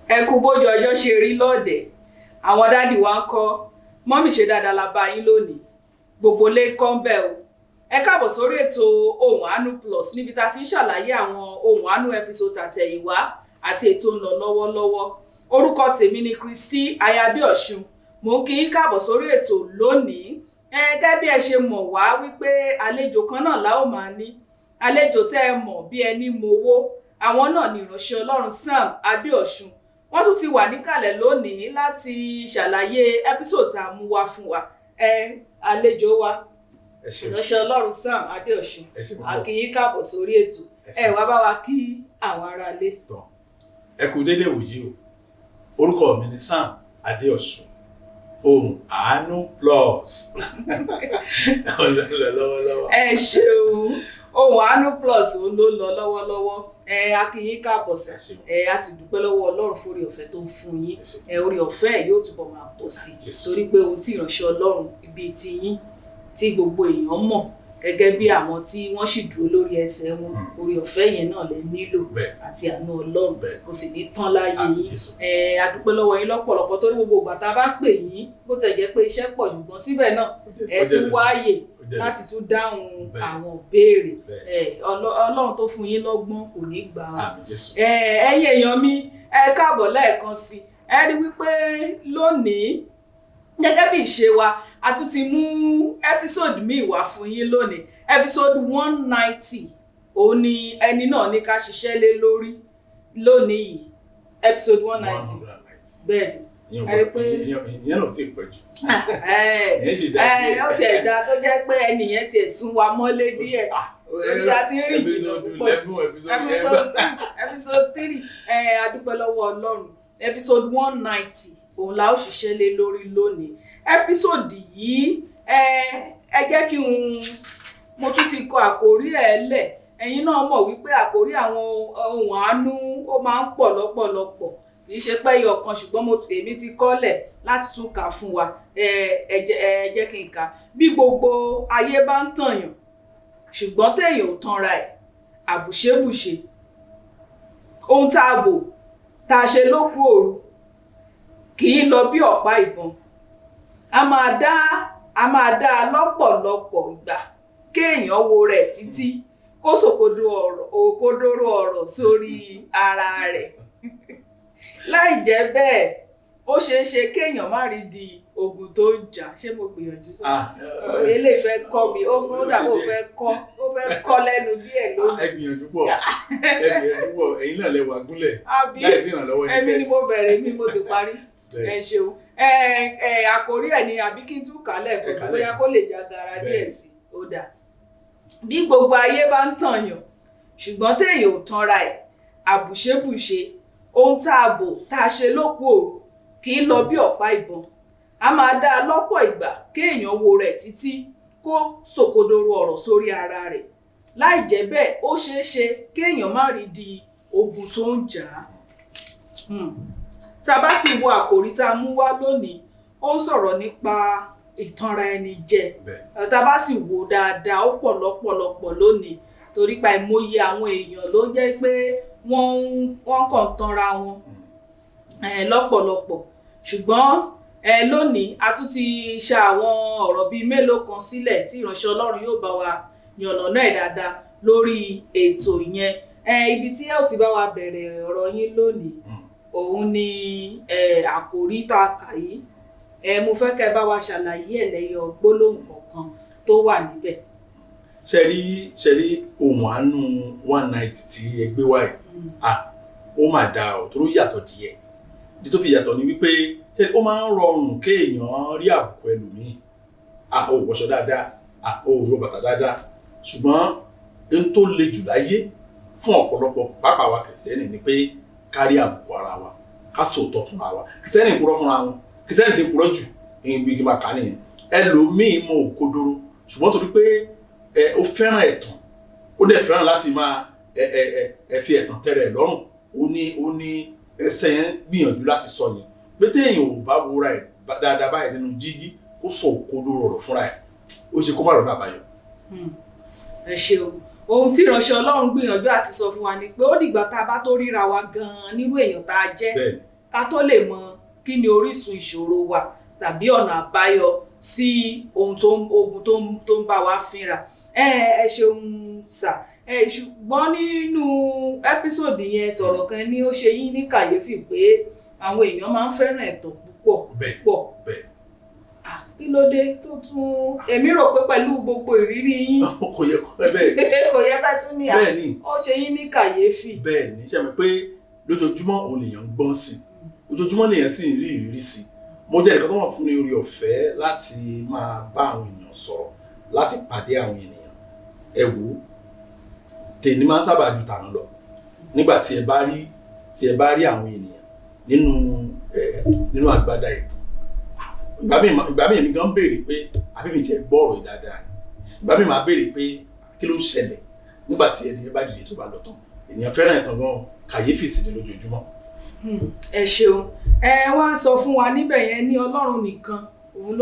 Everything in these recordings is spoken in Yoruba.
ẹ kú bójú ọjọ́ ṣe rí lọ́ọ̀dẹ̀ àwọn dádì wa ń kọ́ mọ́mì ṣe dáadáa la bá yín lónìí gbogbo lé kọ́ ń bẹ̀ o ẹ káàbọ̀ sórí ètò Ohùn Àánú Plus níbi tá a ti ń ṣàlàyé àwọn Ohùn Àánú episode àtẹ̀yìnwá àti ètò ń lọ lọ́wọ́lọ́wọ́ orúkọ tèmi ni Kristi Ayábíọ̀ṣun mò ń kí yín káàbọ̀ sórí ètò lónìí gẹ́gẹ́ bí ẹ ṣe mọ̀ wá wípé àlejò kan náà la ó máa ní àlejò tẹ́ ẹ mọ̀ bí ẹni mowó àwọn náà ni ìránṣẹ́ Ọlọ́run Sam Adéọ̀ṣun wọ́n tún ti wà níkàlẹ̀ lónìí láti ṣàlàyé episode tá a mú wá fún wa àlejò wa ìránṣẹ́ Ọlọ́run Sam Adéọ̀ṣun a kí yín káàbọ̀ sórí ètò ẹ wá bá wa kí àwọn aráalé. ẹ kú dédé wòyí o orúkọ mi ni Sam Adéọ̀ṣun Ohùn Àánú Plus lọ́wọ́lọ́wọ́. ẹ ṣeun Ohùn Àánú Plus ló lọ lọ́wọ́lọ́wọ́ a kí yín káàbọ̀ sí a sì dúpẹ́ lọ́wọ́ Ọlọ́run fún orí ọ̀fẹ́ tó ń fún yín orí ọ̀fẹ́ yóò túbọ̀ máa pọ̀ sí i torí pé ohun tí ìránṣẹ́ Ọlọ́run ibi tí yín tí gbogbo èèyàn mọ̀ gẹ́gẹ́ bí àwọn tí wọ́n sì dúró lórí ẹsẹ̀ wọn orí ọ̀fẹ́ yẹn náà lè nílò àti àánú Ọlọ́run kò sì ní tán láyé yín a dúpẹ́ lọ́wọ́ yín lọ́pọ̀lọpọ̀ torí gbogbo ìgbà tá a bá pè yín bó tẹ̀ jẹ́ pé iṣẹ́ pọ̀ ṣùgbọ́n síbẹ̀ náà ẹ ti wáyè láti tún dáhùn àwọn ìbéèrè Ọlọ́run tó fún yín lọ́gbọ́n kò ní gbà á ẹ̀yin èèyàn mi ẹ káàbọ̀ lẹ́ẹ̀kan sí ẹ rí wípé lónìí gẹ́gẹ́ bí ìṣe wa a tún ti mú episode míì wá fún yín lónìí episode 190 òun ni ẹni náà ní ká ṣiṣẹ́ lé lórí lónìí yìí episode 190 bẹ́ẹ̀ ni ìyẹn náà ti pẹ́ jù. ó ti ẹ̀dá tó jẹ́ pé ẹnìyẹn ti sún wa mọ́lé díẹ̀ orí àti rí ìjìnlẹ̀ púpọ̀ episode 3 a dúpẹ́ lọ́wọ́ Ọlọ́run episode 190 òun la ó ṣiṣẹ́ lé lórí lónìí ẹ́písòdì yìí ẹ jẹ́ kí mo tún ti kọ àkórí ẹ̀ lẹ̀ ẹ̀yin náà mọ̀ wípé àkórí àwọn ohùn àánú ó máa ń pọ̀ lọ́pọ̀lọpọ̀ kì í ṣe pé ẹyọ kan ṣùgbọ́n èmi ti kọ́lẹ̀ láti tún kà fún wa ẹ jẹ́ kí n kà bí gbogbo ayé bá ń tànyàn ṣùgbọ́n téèyàn ò tanra ẹ̀ àbùṣebùṣe ohun tá a bò tá a ṣe lókù òru kì í lọ bí ọ̀pá ìbọn a máa dá lọ́pọ̀lọpọ̀ ìgbà kéèyàn wo rẹ̀ títí kó òkodoro ọ̀rọ̀ sórí ara rẹ̀ láì jẹ́ bẹ́ẹ̀ ó ṣeé ṣe kéèyàn má rí di ogun tó ń jà ṣé mo gbìyànjú sọ eléyìí fẹ́ kọ́ mi ó fẹ́ kọ́ lẹ́nu díẹ̀ lónìí. ẹ gbìyànjú pọ̀ ẹ̀yin náà lẹ wà gúnlẹ̀ láì sí ìrànlọ́wọ́ ẹ̀mí ni mo bẹ̀rẹ̀ mi mo ti parí ẹ ṣeun àkórí ẹ̀ ni àbí kí n tún kálẹ̀ kó tó bóyá kó lè jágara díẹ̀ sí ó dà bí gbogbo ayé bá ń tànyàn ṣùgbọ́n téèyàn ò tanra ẹ̀ àbùṣebùṣe ohun tá a bò tá a ṣe lókù òru kì í lọ bí ọ̀pá ìbọn a máa dá a lọ́pọ̀ ìgbà kéèyàn wo rẹ̀ títí kó sòkodoro ọ̀rọ̀ sórí ara rẹ̀ láì jẹ́ bẹ́ẹ̀ ó ṣeé ṣe kéèyàn má rí di ogun tó ń jà á. Tá bá sì wo àkòrí tá a mú wá lónìí ó ń sọ̀rọ̀ nípa ìtanra ẹni jẹ tá bá sì wo dáadáa ó pọ̀ lọ́pọ̀lọpọ̀ lónìí torí pa ìmọ̀ye àwọn èèyàn ló jẹ́ pé wọ́n kàn tanra wọn lọ́pọ̀lọpọ̀ ṣùgbọ́n lónìí a tún ti ṣa àwọn ọ̀rọ̀ bíi mélòó kan sílẹ̀ tí ìránṣẹ́ Ọlọ́run yóò bá wa yànnàná ẹ̀ dáadáa lórí ètò yẹn ibi tí ẹ ò ti bá wa bẹ̀rẹ̀ ọ̀rọ̀ yín lónìí òun ni àkòrí tá a kà yìí mo fẹ́ kẹ́ bá wa ṣàlàyé ẹ̀lẹ́yọ gbólóhùn kọ̀ọ̀kan tó wà níbẹ̀. ṣe rí Ohùn Àánú 190 tí ẹ gbé wáyé ó mà dáa ọ̀ tó yàtọ̀ díẹ̀ ìdí tó fi yàtọ̀ ni wípé ó máa ń rọrùn kéèyàn rí àbùkù ẹlòmíì ó wọṣọ dáadáa ó wọ bàtà dáadáa ṣùgbọ́n ohun tó le jù láyé fún ọ̀pọ̀lọpọ̀ pàápàá wa kìrìsìtẹ́nì ni pé kárí àbùkù ara wa ká sòótọ́ fúnra wa kìrìsìtẹ́nì ń purọ́ fúnra wọn kìrìsìtẹ́nì ti ń purọ́ jù bí kí n bá kà á nìyẹn ẹlòmíì mọ òkodoro ṣùgbọ́n torí pé ó fẹ́ràn ẹ̀tàn ó dẹ̀ fẹ́ràn láti máa fi ẹ̀tàn tẹ́rẹ̀ lọ́rùn ó ní ẹsẹ̀ yẹn gbìyànjú láti sọ yẹn pé téèyàn ò bá wúra ẹ̀ dáadáa báyìí nínú jígí ó sọ òkodoro ọ̀rọ̀ fúnra ẹ̀ ó ṣe kó má rọ̀ dàbáyọ. ẹ ṣeun ohun tí ìránṣẹ́ Ọlọ́run gbìyànjú àti sọ fún wa ni pé ó dìgbà tá a bá tó ríra wa gan-an nírú èèyàn tá a jẹ́ ká tó lè mọ kí ni orísun ìṣòro wa tàbí ọ̀nà àbáyọ sí ogun tó ń bá wa fínra. Ẹ ṣeun sà. Ṣùgbọ́n nínú ẹ́písòdì yẹn sọ̀rọ̀ kan ní ó ṣe yín ní kàyéfì pé àwọn èèyàn máa ń fẹ́ràn ẹ̀tàn púpọ̀. Kí ló dé tó tún èmi rò pé pẹ̀lú gbogbo ìrírí yín kò yẹ bẹ́ẹ̀ kò yẹ bẹ́ẹ̀ tún ní ó ṣe yín ní kàyéfì. bẹ́ẹ̀ ni ṣe mi pé lójoojúmọ́ òun lèèyàn ń gbọ́n sí lójoojúmọ́ lèèyàn sì ń rí ìrírí sí. Mo jẹ́ nǹkan tó wà fún ní orí ọ̀fẹ́ láti máa bá àwọn èèyàn sọ̀rọ̀ láti pàdé àwọn ènìyàn. Ẹ wò ó tèmi máa ń sábà ju tàná lọ nígbà tí ẹ bá rí àwọn ènìyàn nínú àgbàdá ìtàn. Ìgbà míì èmi gan béèrè pé àbí mi tiẹ̀ gbọ́ ọ̀rọ̀ yìí dáadáa ni. Ìgbà míì máa béèrè pé kí ló ń ṣẹlẹ̀ nígbà tí ẹni bá dìde tó bá lọ tán. Ènìyàn fẹ́ràn ìtàn gan kàyéfì sí ni lójoojúmọ́. Ẹ ṣeun. Wá sọ fún wa níbẹ̀ yẹn ní Ọlọ́run nìkan òun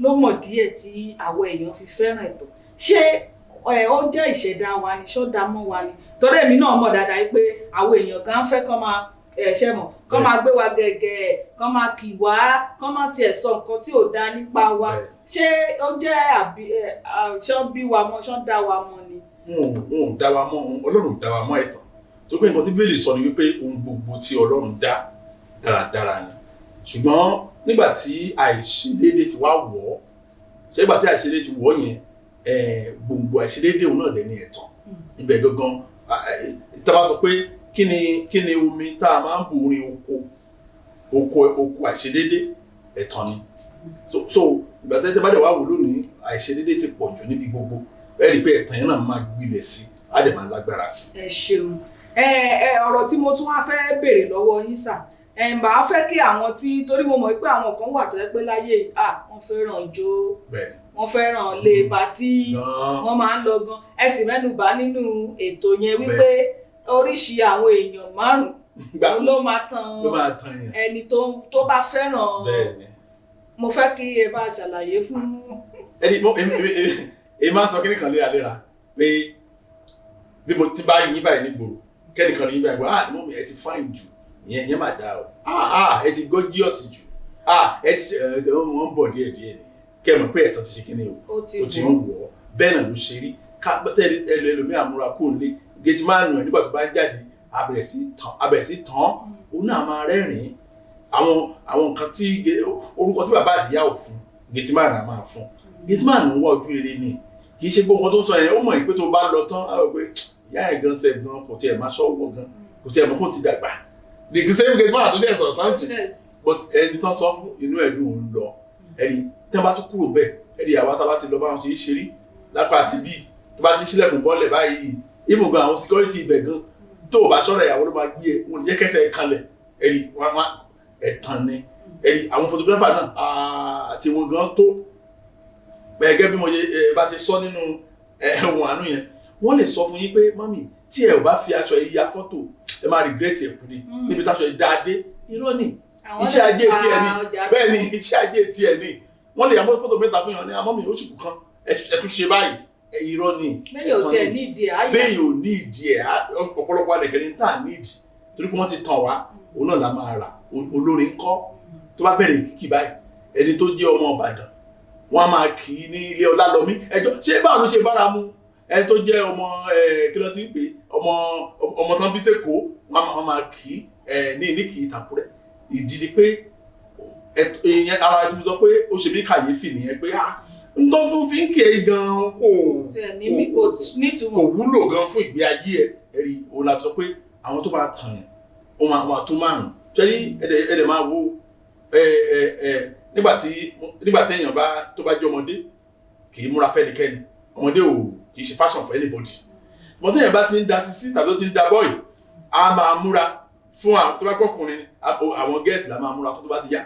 ló mọ̀ díẹ̀ tí àwọn èèyàn fi fẹ́ràn ìtàn. Ṣé ó jẹ́ ìṣẹ̀dá wa ni ṣọ́dá mọ́ wa ni? Torí èmi náà mọ̀ dáadáa pé àwọn èèyàn kan fẹ́ kán máa ṣe mọ̀ kán máa gbé wa gẹ̀gẹ̀ kán máa kì wá kán máa tiẹ̀ sọ nǹkan tí ò dá nípa wa. Ṣé ó jẹ́ ṣán bí wa mọ́ ṣán dá wa mọ́ ni? Wọn ò dá wa mọ́, Ọlọ́run ò dá wa mọ́ ẹ̀tàn. Tó pé nǹkan tí Bíbélì sọ ni wípé ohun gbogbo tí Ọlọ́run dá dáradára ni. Ṣùgbọ́n nígbà tí àìṣedéédé ti wá wọ̀ ọ́ ṣé nígbà tí àìṣedéédé ti wọ̀ yẹn gbòǹgbò àìṣedéédé òun náà dẹ̀ ní ẹ̀tàn. Ibẹ̀ gangan tá a bá sọ pé kí ni omi tá a máa ń bù rin oko àìṣedéédé ẹ̀tàn ni. So ìgbà tẹ́tẹ́ bá dẹ̀ wá wò lónìí àìṣedéédé ti pọ̀ jù níbi gbogbo ẹ rí i pé ẹ̀tàn yẹn náà máa gbilẹ̀ sí á dẹ̀ máa lágbára sí. Ẹ ṣeun. Ọ̀rọ̀ tí mo tún wá fẹ́ béèrè lọ́wọ́ yín sà màá fẹ́ kí àwọn torí mo mọ̀ pé àwọn kan wà tó yẹ pé láyé wọ́n fẹ́ràn jó wọ́n fẹ́ràn lé patí wọ́n máa ń lọ gan ẹ sì mẹ́nubà nínú ètò yẹn wípé oríṣi àwọn èèyàn 5 ló máa tan ẹni tó bá fẹ́ràn. Mo fẹ́ kí ẹ bá ṣàlàyé fún. Èmi máa ń sọ kí nìkan léraléra pé bí mo ti bá rí yín báyìí nígboro kẹ́nìkan ní yín báyìí wọ́n mọ̀ mi ẹ ti fine jù ìyẹn máa dáa o ẹ ti gorgeous jù ẹ ti wọ́n ń bọ̀ díẹ̀ nìyẹn kẹ́ ẹ mọ̀ pé ẹ̀tàn ti ṣe kíní o ti ń wọ̀ ọ́ bẹ́ẹ̀ náà ló ṣe rí ẹlòmíì àmúra kò lé gẹ̀ẹ́tì máa nù ẹ̀ nígbà tó bá ń jáde abẹ̀rẹ̀ sí tán òun náà máa rẹ́rìn-ín àwọn nǹkan tí orúkọ tí bàbá àtìyá ò fún gẹ̀ẹ́tì máa nà máa fún gẹ̀ẹ́tì máa nù wọ́ ojú rere ni kì í ṣe gbogbo nǹkan tó sọ yẹn ó mọ̀ pé tó bá lọ tán á rò pé ìyá ẹ̀ gan sẹ̀ gan kò tiẹ̀ máa ṣọ́wọ́ gan kò tiẹ̀ mọ̀ kó ti dàgbà the same gẹ̀ẹ́tì máa tó ṣe sọ̀rọ̀ tán sí but ẹni tán sọ fún inú ẹ̀dùn òun lọ ẹni tí wọ́n bá tún kúrò bẹ́ẹ̀ ẹni àwa tá a bá ti lọ bá wọn ṣe é ṣeré lápá àti bíi tó bá ti ṣílẹ̀kùn bọ́ọ̀lẹ̀ báyìí even gan àwọn security ibẹ̀ gan tó o bá ṣọ́ra ìyàwó ló máa gbé e wọn ò ní jẹ́ kẹsẹ̀ kanlẹ̀ ẹni wọn ẹ̀tàn ni ẹni àwọn photographer náà àti wọn gan tó gẹ́gẹ́ bí mo bá ṣe sọ nínú ẹ̀wọ̀n àánú yẹn wọ́n lè sọ fún yín pé mọ́mì tí ẹ ò bá fi aṣọ yìí ya fọ́tò ẹ máa regret ẹ̀ kú ni níbi táṣọ yìí dáadé irọ́ ni iṣẹ́ ajé tiẹ̀ ni bẹ́ẹ̀ ni iṣẹ́ ajé tiẹ̀ ni wọ́n lè yàgbọ́ fọ́tò mẹ́ta fún yàn ní mọ́mì oṣù kan ẹ tún ṣe báyìí irọ́ ni lẹ́yìn ò tiẹ̀ ní ìdí ẹ̀ lẹ́yìn ò ní ìdí ẹ̀ ọ̀pọ̀lọpọ̀ adẹ̀kẹ́ni tá à ní ìdí torí pé wọ́n ti tàn wá òun náà la máa rà olórin ńkọ́ tó bá bẹ̀rẹ̀ kìkì báyìí ẹni tó jẹ́ ọmọ Ìbàdàn wọ́n á máa kì í ní ilé Ọlálọ́mí ẹjọ́ ṣé báwo ló ṣe bára mu ẹni tó jẹ́ ọmọ kí ló ti ń pè ọmọ tán bí sẹ́kọ̀ọ́ wọ́n máa kì í ní ìníkì Ìtàkùrẹ́ ìdí ni pé ìyẹn ara ti sọ pé ó ṣe bí kàyéfì nìyẹn pé ntọ́ tó fi ń kí ẹ gan kò wúlò gan fún ìgbé ayé ẹ ẹ̀rí òun la sọ pé àwọn tó bá tàn yẹn ó máa tó márùn ṣẹ́rí ẹ̀dẹ̀ máa wo nígbà tí èèyàn tó bá jẹ́ ọmọdé kì í múra fẹ́nikẹ́ni ọmọdé ò kì í ṣe fashion for anybody ṣùgbọ́n téèyàn bá ti ń da sisi tàbí ó ti ń da bọ́ọ̀lì a máa múra fún àwọn tó bá gbọ́kùnrin àwọn girls la máa múra fún tó bá ti yá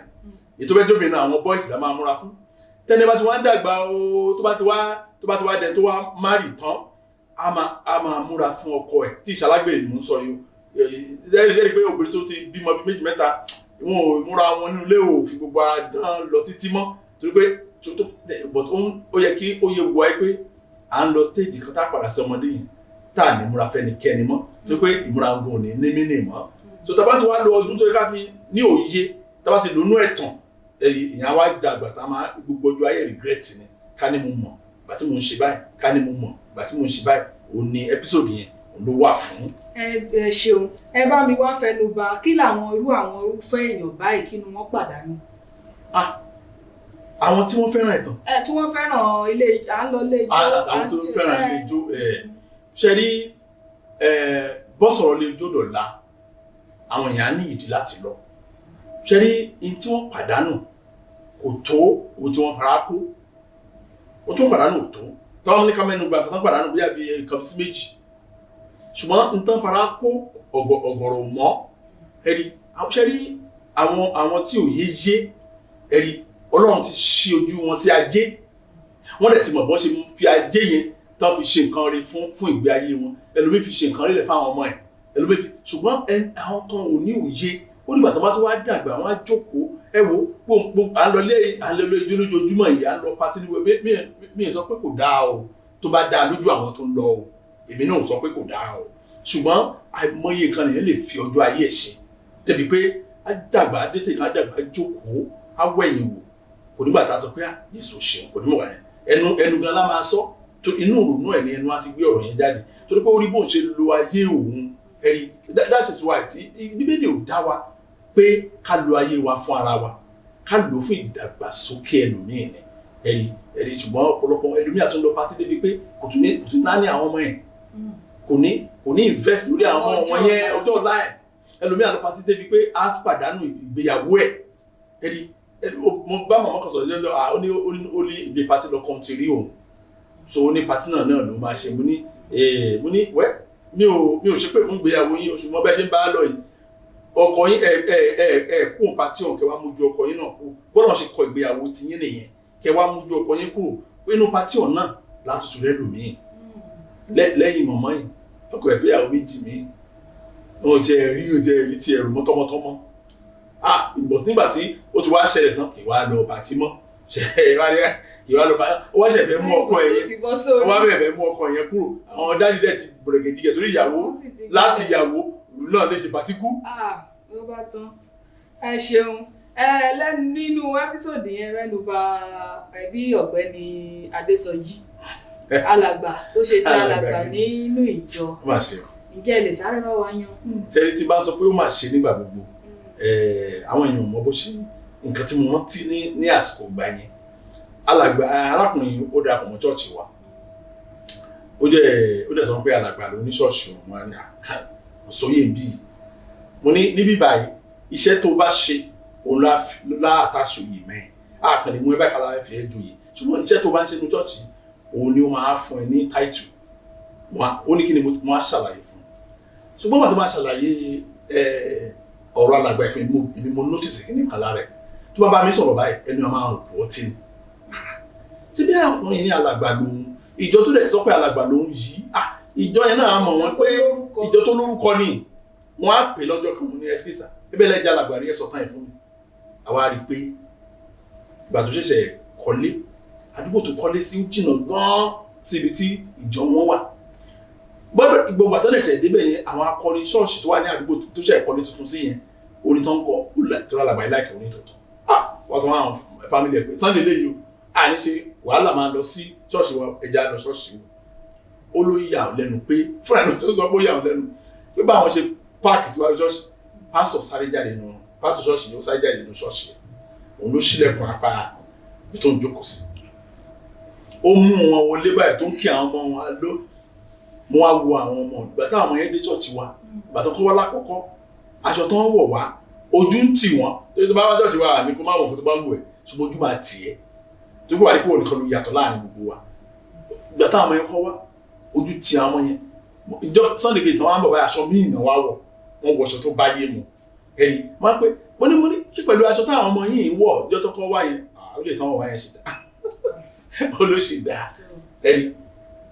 ètò bẹ́ẹ̀ jóbìnrin àwọn boys la máa múra fún tẹ́lẹ̀ bá ti wá ń dàgbà o tó bá ti wá dẹ̀ tó wá márì tán a máa múra fún ọkọ ẹ̀ tí ìṣalágbèrè ni mò ń sọ yìí lẹ́rìí pé obìnrin tó ti bímọ bí 2 mẹ́ta wọn ò múra wọn nínú ilé ò fi gbogbo ara dán lọ títí mọ́ torí pé but ó yẹ kí ó yẹ wọ ẹ pé à ń lọ stage kan tá a padà sí ọmọdé yẹn tá a ní múra fẹ́nikẹ́ni mọ́ torí pé ìmúra ogun ò ní ní mí nì mọ́ so tá bá ti wá lo ọdún tó yẹ ká fi ní òye tá bá ti lónú ẹ̀tàn ìyẹn wá dàgbà tá máa gbogbo ọjọ́ ayé regret ni ká ní mo mọ̀ ìgbà tí mo ń ṣe báyìí ká ní mo mọ̀ ìgbà tí mo ń ṣe báyìí òun ni episode yẹn òun ló wà fún. ẹ ṣeun ẹ bá mi wá fẹnu bà kí làwọn àwọn irúfẹ́ èèyàn báyìí kí ni wọ́n pàdánù. àwọn tí wọ́n fẹ́ràn ẹ̀tàn. tí wọ́n fẹ́ràn ilé à ń lọ ilé ijó. àwọn tó fẹ́ràn ilé ijó ṣe rí bọ́sọ̀rọ̀ ilé ijó dọ̀la àwọn èèyàn ní ìdí láti lọ ṣe rí in tí wọ́n pàdánù kò tó ohun tí wọ́n fara kó ohun tí wọ́n pàdánù ò tó tọ́wọ́n ní ká mẹ́nu gba nǹkan pàdánù bóyá bí nǹkan sí méjì ṣùgbọ́n nǹkan fara kó ọ̀gọ̀rọ̀ mọ́ ẹ̀rí ṣe rí àwọn tí ò yé ẹ̀rí Ọlọ́run ti ṣí ojú wọn sí ajé wọ́n dẹ̀ ti mọ̀ bọ́n ṣe fi ajé yẹn tán fi ṣe nǹkan rí fún ìgbé ayé wọn ẹlòmíì fi ṣe nǹkan rí lẹ̀ fáwọn ọmọ ẹ̀ ẹlòmíì fi ṣùgbọ́n àwọn kan ò ní òye ó dìgbà tó bá tó wá dàgbà wọn á jókòó ẹ wo gbogbo à ń lọ ijó lójoojúmọ́ yìí à ń lọ pátí níwèé mi sọ pé kò dáa o tó bá dáa lójú àwọn tó ń lọ o èmi náà sọ pé kò dáa o ṣùgbọ́n àìmọye nǹkan nìyẹn lè fi ọjọ́ ayé ẹ̀ ṣe tẹ̀bi pé á dàgbà dẹ́sẹ̀ kan á dàgbà jókòó á wẹ̀yìn wò kò nígbà tá a sọ pé Jésù ṣeun kò nígbà yẹn ẹnu gan la máa sọ inú òrònú ẹ̀ ní ẹnu á ti gbé ọ̀rọ̀ yẹn jáde torí pé orí bóun ṣe lo ayé òun ẹ̀rí that is why tí Bíbélì ò dá wa pé ká lo ayé wa fún ara wa ká lò fún ìdàgbàsókè ẹlòmíì ni ẹ̀rí ṣùgbọ́n ọ̀pọ̀lọpọ̀ ẹlòmíì àtúndọ pátí débi pé kò tún náà ní àwọn ọmọ yẹn kò ní invest lórí àwọn ọmọ yẹn ọjọ́ ọ̀la ẹ̀ ẹlòmíì àtúndọ pátí débi pé á pàdánù ìgbéyàwó ẹ̀ ẹ̀rí mo bá màmá kan sọ̀rọ̀ lọ́jọ́ ó ní ibi pátí lọ kan ti rí òun so ó ní pátí náà ló máa ṣe mo ní wẹ́ mi ò ṣe pé fún ìgbéyàwó yín ṣùgbọ́n bẹ́ẹ̀ ṣe ń bá a lọ yìí ọkọ yín kú pàtí ọ̀hún kẹwàá mójú ọkọ yín náà kú bọ́lá ṣe kọ ìgbéyàwó ti yín nìyẹn kẹwàá mójú ọkọ yín kúrò inú pàtí ọ̀hún náà látútù lẹ́lòmíì lẹ́yìn mọ̀mọ́ yìí ọkọ ẹ̀ fẹ́yàwó méjì mi ò tiẹ̀ rí ti ẹ̀rù mọ́ tọmọtọmọ ìgbọ̀n nígbà tí ó ti wá ṣẹlẹ̀ tán kì wá lọ pàtí mọ́ kì wá lọ pàtí ó wá ṣẹ̀ fẹ́ mú ọkọ ẹ̀ yẹn ó wá bẹ̀rẹ̀ mú ọkọ yẹn kúrò àwọn dájú dẹ̀ ti bọ̀rẹ̀gẹ̀dìgẹ̀ torí ìyàwó láti ìyàwó náà lè ṣe pàtíkù. ló bá tán ẹ ṣeun lẹ́nu nínú ẹ́písòdì yẹn mẹ́nu bà bí ọ̀gbẹ́ni Adésọjí alàgbà tó ṣe jẹ́ alàgbà nínú ìjọ ǹjẹ́ lè sáré bá wa yan. tẹ́lẹ̀ tí bá sọ pé ó máa ṣe nígbà gbogbo àwọn èèyàn mọ bó ṣe nǹkan tí mo rántí ní àsìkò ìgbà yẹn alàgbà arákùnrin ó darapọ̀ mọ́ ṣọ́ọ̀ṣì wa ó dẹ̀ sọ pé alàgbà ló ní ṣọ́ọ̀ṣì wọn ni sóyè bí mo ní níbí báyìí iṣẹ́ tó bá ṣe òun láàtàṣòyè mẹ́rin àkànlè mú ẹbẹ́ kálá fi ẹ́ joyè ṣùgbọ́n iṣẹ́ tó bá ń ṣe ní ṣọ́ọ̀ṣì òun ni ó máa fún ẹ ní táìtù ó ní kí ni mo á ṣàlàyé fún ṣùgbọ́n bàtà máa ṣàlàyé ọ̀rọ̀ alàgbà ìfẹ́ èmi mo notice kí ní kàlá rẹ̀ tó bá bá mi sọ̀rọ̀ báyìí ẹnu máa ń pọ̀ tí ni ṣé bí àwọn yìí ní alàgbà lòun ìjọ tó dẹ̀ sọ pé alàgbà lòun yìí ìjọ yẹn náà mọ̀ wọ́n pé ìjọ tó lórúkọ ni wọ́n á pè lọ́jọ́ kan mo ní ẹskísà ebe lẹ́jà alàgbà rí ẹ̀sọ̀ táyì fún mi àwa rí i pé ìgbà tó ṣẹ̀ṣẹ̀ kọ́lé àdúgbò tó kọ́lé sí ó jìnnà gan-an sí ibi tí ìjọ wọn wà gbọ́dọ̀ gbogbo àtọ́lẹ̀ṣẹ̀ débẹ̀ yẹn àwọn akọrin ṣọ́ọ̀ṣì tó wà ní àdúgbò tó ṣẹ̀ kọ́lé tuntun sí yẹn orin tó ń kọ tó alàgbà yìí láìkẹ́ orin tuntun wọ́n sọ àwọn fámìlì ẹ̀ pé Sunday lè yìí o àní ṣe wàhálà máa lọ sí ṣọ́ọ̀ṣì wa ẹja lọ ṣọ́ọ̀ṣì o ó ló yà ọ́ lẹ́nu pé fúnra ẹni tó sọ pé ó yà ọ́ lẹ́nu pé báwọn ṣe páàkì síwájú ṣọ́ọ̀ṣì pásítọ̀ sáré jáde nù pásítọ̀ ṣọ́ọ̀ṣì yóò sáré jáde nù ṣọ́ọ̀ṣì òun ló ṣílẹ̀kùn apá ibi tó ń jókòó sí ó mú wọn wọlé báyìí tó ń kí àwọn ọmọ wọn ló mo wá wo àwọn ọmọ ìgbà táwọn ọmọ yẹn dé ṣọ́ọ̀ṣì wa ìgbà tó kọ́ wá lákọ̀ọ́kọ́ aṣọ tó ń wọ̀ wá ojú ń tì wọ́n tó bá wá ṣọ́ọ̀ṣì wa àmì kó má wọ̀ kó tó bá wù ẹ̀ ṣùgbọ́n ojú máa tì ẹ́ tó gbọ́ wà ní pé òun nìkan ló yàtọ̀ láàrin gbogbo wa ìgbà táwọn ọmọ yẹn kọ́ wá ojú ti àwọn yẹn ìjọ Sunday kejì tí wọ́n á bọ̀ báyìí aṣọ míì náà wá wọ̀ wọ́n wọṣọ tó bá yé mu ẹni wọ́n á pé mo ní kí pẹ̀lú aṣọ táwọn ọmọ yìí wọ̀ ìjọ tó kọ́ wáyé ó lè tán wọ̀ wáyé ṣe dá ó ló ṣe dá ẹni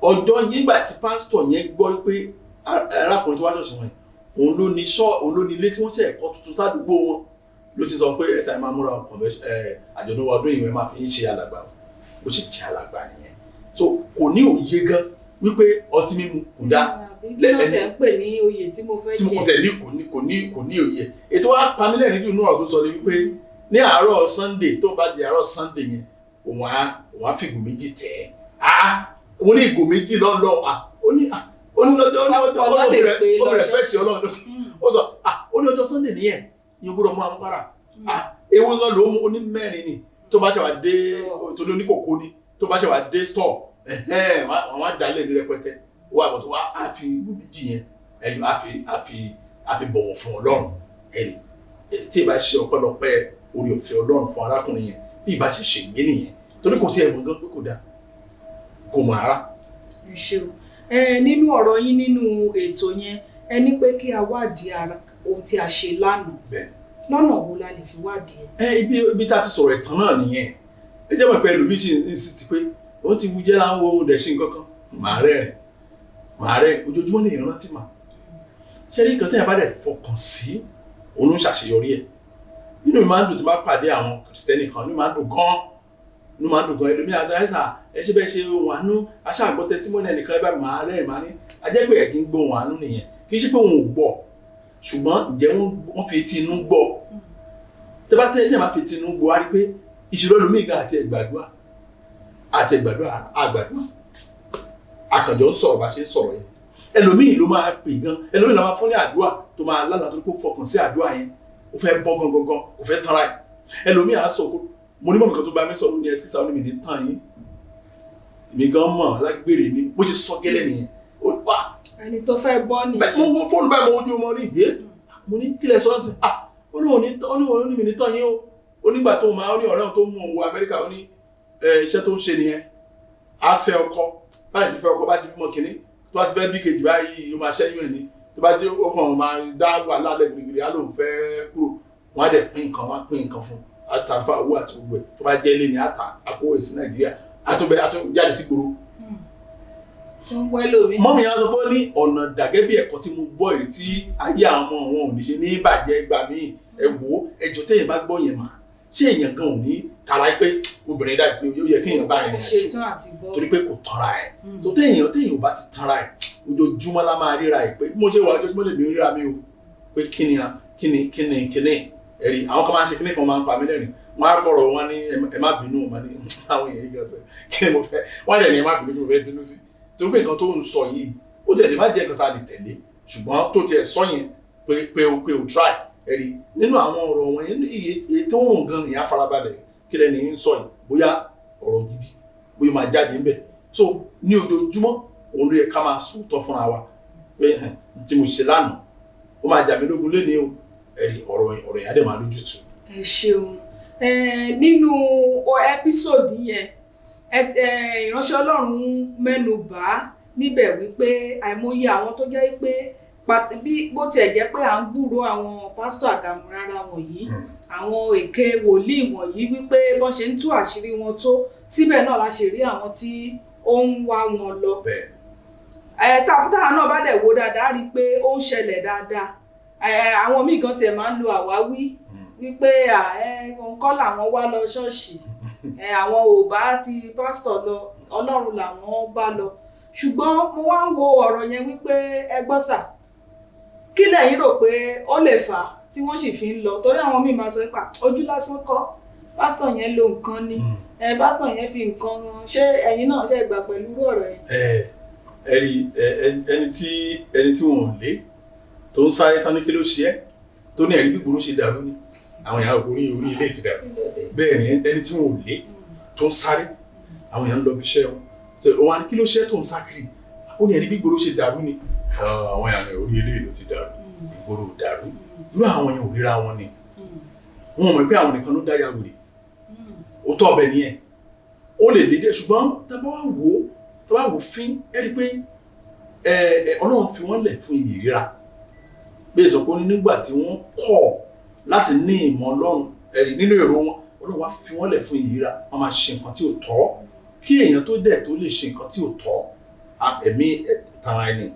ọjọ́ nígbà tí pásítọ̀ yẹn gbọ́ pé arákùnrin tó wá ṣọ̀ṣì wọn òun ló ní ilé tí wọ́n ṣe ẹ̀kọ́ tuntun sádùúgbò wọn ló ti sọ pé ẹ̀sà máa múra àjọ̀dún ọdún ìwé máa fi ń ṣe alàgbà bó ṣe jẹ́ alàgbà nìyẹn so kò ní òye gan wípé ọtí mímu kò dá kí ló tẹ̀ ń pè ní oyè tí mo fẹ́ jẹ. tí mo tẹ̀ ní kò ní òye ètò wa pamílẹ̀ nínú ọ̀rọ̀ tó sọ ni wípé ní àárọ̀ Sunday tó bá di àárọ̀ Sunday yẹn òun á fi ìgò méjì tẹ̀ mo ní ìgò méjì lọ́nlọ́ ó respect Ọlọ́run ó sọ ó ní ọjọ́ Sunday nìyẹn yóò gbọ́dọ̀ mú amúkárà ewu náà ló mú oní mẹ́rin ni tó bá ṣe wà dé tó ló ní kòkó ni tó bá ṣe wà dé store wọ́n á dalẹ̀ ní rẹpẹtẹ wọ́n àbọ̀ tó wá á fi ìgò méjì yẹn ẹ̀yìn á fi bọ̀wọ̀ fún Ọlọ́run ẹ̀rì tí ì bá ṣe ọpẹ́lọpẹ́ orí ọ̀fẹ́ Ọlọ́run fún arákùnrin yẹn bí ì bá ṣe ṣègbè nìyẹn torí kò tí ẹ̀ mọ̀ gan pé kò dáa kò mọ̀ rárá. ẹ ṣeun nínú ọ̀rọ̀ yín nínú ètò yẹn ẹ ní pé kí a wádìí ohun tí a ṣe lánàá lọ́nà wo la lè fi wádìí ẹ. ibi tá a ti sọ̀rọ̀ ìtàn náà nìyẹn ẹ jẹ́ mọ̀ pé ẹlòmíì sì ń sì ti pé wọ́n ti wú jẹ́ láwọn ohun rẹ̀ ṣe nǹkan kan màá rẹ̀ ojoojúmọ́ ní ìrántí mà ṣé ní nǹkan tẹ́yà bá dẹ̀ fọkàn sí òun ṣàṣeyọrí ẹ̀ nínú mi máa ń dùn tí máa pàdé àwọn kìrìsìtẹ́nì kan inú máa ń dùn gan ẹlòmíì àti àìsà ẹ ṣe bẹ́ẹ̀ ṣe ohun àánú aṣáàgbọ́ tẹsímọ́nì ẹnìkan ẹ bá máa rẹ́rìn máa ní ajẹ́pẹ́ ẹ̀ kí ń gbọ́ ohun àánú nìyẹn kì í ṣe pé òun ò gbọ́ ṣùgbọ́n ǹjẹ́ wọ́n fi etí inú gbọ́ tẹ́ bá tẹ́ ẹ máa fi etí inú gbọ́ á rí pé ìṣòro ẹlòmíì gan àti ẹgbàdúrà àkànjọ ń sọ̀rọ̀ bá ṣe ń sọ̀rọ̀ yẹn ẹlòmíì ló máa pè gan ẹlòmíì ló máa fún ní àdúrà tó máa lálàá tó kó fọkàn sí àdúrà yẹn ó fẹ́ bọ́ gangan ó fẹ́ tanra ẹ̀ ẹlòmíì á sọ mo ní mọ̀mí kan tó bá mi sọ̀rọ̀ ní ẹ̀sìkì sáwọn onímì ní tàn yín èmi gan mọ̀ alágbèrè ni bó ṣe sọ gẹ́lẹ́ nìyẹn ẹni tó fẹ́ bọ́ nìyẹn. mo wo fóònù báyìí mo wojú ọmọ rí yé mo ní kílẹ̀ sọ́ọ̀sì ó ní onímì ní tàn yín o onígbà tó máa ó ní ọ̀rẹ́ tó mú òun wọ Amẹ́ríkà ó ní iṣẹ́ tó ń ṣe nìyẹn á fẹ́ ọkọ báyìí ti fẹ́ ọkọ bá ti bímọ kìíní tó bá ti fẹ́ bí kejì báyìí ó máa ṣẹ́yún ẹ̀ ní tó bá jẹ́ ọkàn máa dá wàhálà lẹ́ gbìgbìrì á lóun fẹ́ kúrò wọ́n á dẹ̀ pín nǹkan fún àtàfà owó àti gbogbo ẹ̀ tó bá jẹ́ ilé ní àkówó sí Nàìjíríà àtúnjáde sí gbòòrò. mọ́mí yẹn sọ pé ó ní ọ̀nà dàgẹ́ bí ẹ̀kọ́ tí mo gbọ́ èyí tí ayé àwọn ọmọ wọn ò ní ṣe ní bàjẹ́ gbà míì ẹ wò ó ẹjọ́ tẹ́yìn bá gbọ́ yẹn mà ṣé èèyàn gan ò ní tara pé obìnrin dàbí pé ó yẹ kí èèyàn bá rìn àjò torí pé kò tanra ẹ̀ so téèyàn ò bá ti tanra ẹ̀ ojoojúmọ́ la máa ríra ẹ̀ pé bí mo ṣe wà ojoojúmọ́ lè mi ríra mi o pé kíni ẹ̀rí àwọn kan máa ń ṣe kíní kan máa ń pa mí lẹ́rìn wọ́n á kọ̀rọ̀ wọn ní ẹ má bínú wọn ní àwọn èèyàn yìí gẹ̀ẹ́sẹ̀ kí ni mo fẹ́ wọ́n á dẹ̀ ní ẹ má bínú kí mo fẹ́ bínú sí torí pé nǹkan tó ń sọ yìí ó tẹ̀lé má jẹ́ nǹkan tá a lè tẹ̀lé ṣùgbọ́n tó tiẹ̀ sọ yẹn pé o try ẹ̀rí nínú àwọn ọ̀rọ̀ wọn yẹn èyí tó ń gan ìyá farabalẹ̀ kí lẹ́ni ń sọ yìí bóyá ọ̀rọ̀ gidi bóyá máa jáde ńbẹ̀ so ní ojoojúmọ́ òun ló yẹ ká máa sòótọ́ fúnra wa pé tí mo ṣe lánàá ó máa jà mí lógun lé ní o ẹ̀rí ọ̀rọ̀ yẹn á dẹ̀ máa lójútùú. ẹ ṣeun nínú ẹ́písòdì yẹn ìránṣẹ́ Ọlọ́run mẹ́nu bà níbẹ̀ wípé àìmọye àwọn tó jẹ́ pé bó tiẹ̀ jẹ́ pé à ń gbúrò àwọn pásítọ̀ àgàmúrárá wọ̀nyí àwọn èké wòlíì wọ̀nyí wípé bọ́n ṣe ń tú àṣírí wọn tó síbẹ̀ náà la ṣe rí àwọn tí ó ń wá wọn lọ. táwọn náà bá dẹ̀ wo dáadáa rí i pé ó ń ṣẹlẹ̀ dáadáa àwọn míì gan tiẹ̀ máa ń lo àwáwí wípé nǹkan làwọn wá lọ ṣọ́ọ̀ṣì àwọn ò bá ti pásítọ̀ lọ Ọlọ́run làwọn bá lọ ṣùgbọ́n mo wá ń wo ọ̀rọ̀ yẹn wípé ẹ gbọ́ sà kí lẹ̀yin rò pé ó lè fà á tí wọ́n sì fi ń lọ torí àwọn míì máa sọ pé ojú lásán kọ́ pásítọ̀ yẹn lo nǹkan ni pásítọ̀ yẹn fi nǹkan ran ṣé ẹ̀yin náà ṣe gbà pẹ̀lú ọ̀rọ̀ yẹn. ẹni tí wọn ò lé tó ń sáré tán ní kí ló ṣe é tó ní ẹ̀rí gbígbóró ṣe dàrú ni àwọn èèyàn orí ilé ti dàrú bẹ́ẹ̀ ni ẹni tí wọn ò lé tó ń sáré àwọn èèyàn ń lọ bí iṣẹ́ wọn ṣe wọn ní kí ló ṣe tó ń sákiri ó ní ẹ̀rí gbígbóró ṣe dàrú ni àwọn èèyàn orí ilé ló ti dàrú ìgboro ò dàrú irú àwọn èèyàn ò ríra wọn ni wọn mọ̀ pé àwọn nìkan ló dáyà wèrè ó tọ́ ọbẹ̀ nìyẹn ó lè lédè ṣùgbọ́n tá bá wò fín ẹ rí pé Ọlọ́run fi wọ́n lẹ̀ fún iyì ríra bí èso pé nígbà tí wọ́n kọ̀ láti ní ìmọ̀ Ọlọ́run ẹ̀rí nínú èrò wọn Ọlọ́run wá fi wọ́n lẹ̀ fún iyì ríra wọ́n máa ṣe nǹkan tí ò tọ́ kí èèyàn tó dẹ̀ tó lè ṣe nǹkan tí ò tọ́ ẹ̀mí tara ẹni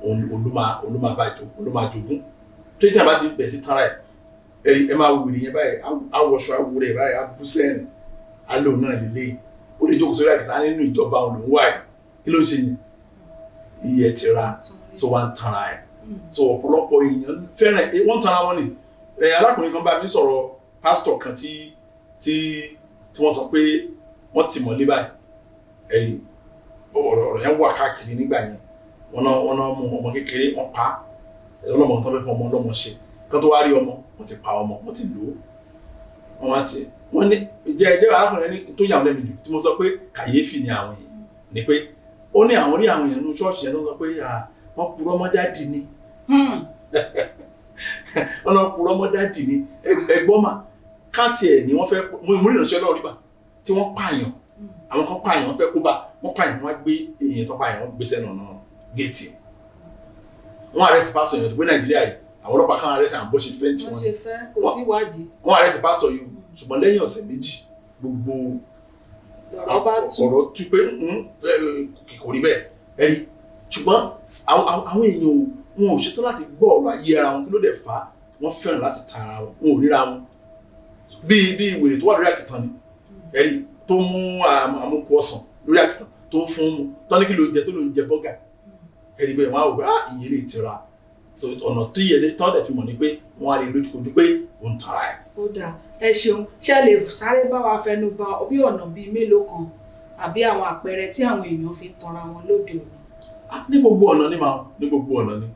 olùmọ̀ jogún tó yẹ kí a bá ti bẹ̀ sí tara ẹ̀ ẹ̀rí ẹ máa wùrì yẹn báyìí awọṣọ awúrẹ́ báyìí abúsẹ́rìn alóò náà lélẹ́yìn ó lè jókòó sórí àkìtà nínú ìjọba olùwà ẹ̀ kí ló ń ṣe yẹn iyẹ̀ tira so wọ́n ń tanra ẹ̀ so ọ̀pọ̀lọpọ̀ èèyàn fẹ́ràn wọ́n ń tanra wọn ni arákùnrin kan bá mi sọ̀rọ̀ pásítọ̀ kan tí wọ́n sọ pé wọ́n ti mọ̀lé báyìí ẹ̀yìn ọ̀rọ̀ yẹn wà káàkiri nígbà yẹn wọ́n náà mú ọmọ kékeré wọ́n pa ọlọ́mọ tó fẹ́ fún ọmọ ọlọ́mọ ṣe kan tó wá rí ọmọ wọ́n ti pa ọmọ wọ́n ti lò ó wọ́n ní ìjẹ́ arákùnrin ẹni tó yà wọ́n lẹ́nu jù tí mo sọ pé kàyéfì ni àwọn èèyàn ni pé ó ní àwọn rí àwọn èèyàn ní ṣọ́ọ̀ṣì yẹn tó sọ pé wọ́n purọ́ mọ́ dáàdì ni wọ́n lọ purọ́ mọ́ dáàdì ni ẹgbọ́n mà káàtì ẹ̀ ni wọ́n fẹ́ mú ìrìnàṣẹ́ náà rí bà tí wọ́n pààyàn àwọn kan pààyàn wọ́n fẹ́ kó bá wọ́n pààyàn wọ́n gbé èèyàn tó pààyàn wọ́n gbé sẹ́nu ọ̀nà géètì wọ́n arrest pásítọ̀ yẹn tó gbé Nàìjíríà yìí àwọn ọlọ́pàá kan arrest àwọn bó ṣe fẹ́ tí wọ́n kò sí ìwádìí wọ́n arrest pásítọ̀ yìí ṣùgbọ́n lẹ́yìn ọ̀sẹ̀ méjì gbogbo ọ̀rọ̀ tú pé kò rí bẹ́ẹ̀ ẹ̀rí ṣùgbọ́n àwọn èèyàn wọn ò ṣetán láti gbọ́ ọ̀rọ̀ ayé ara wọn kí ló dẹ̀ fà á wọ́n fẹ́ràn láti tan ara wọn wọn ò ríra wọn bí wèrè tó wà lórí àkìtàn ni ẹ̀rí tó mú àmúkù ọ̀sán lórí àkìtàn tó ń fún mu tọ́ni kí ló jẹ tó ló ń jẹ bọ́gà ẹ̀rí bẹ́ẹ̀ wọ́n á wò pé ìyẹn lè tira so ọ̀nà tó yẹ tọ́dẹ̀ fi mọ̀ ni pé wọ́n á lè lójúkojú pé ó ń tara ẹ̀. ó dáa ẹ ṣeun ṣe lè sáré bá wa fẹnu bà bí ọ̀nà bíi mélòó kan àbí àwọn àpẹẹrẹ tí àwọn èèyàn fi ń tanra wọn lóde òní. ní gbogbo ọ̀nà ni màá ní gbogbo ọ̀nà ni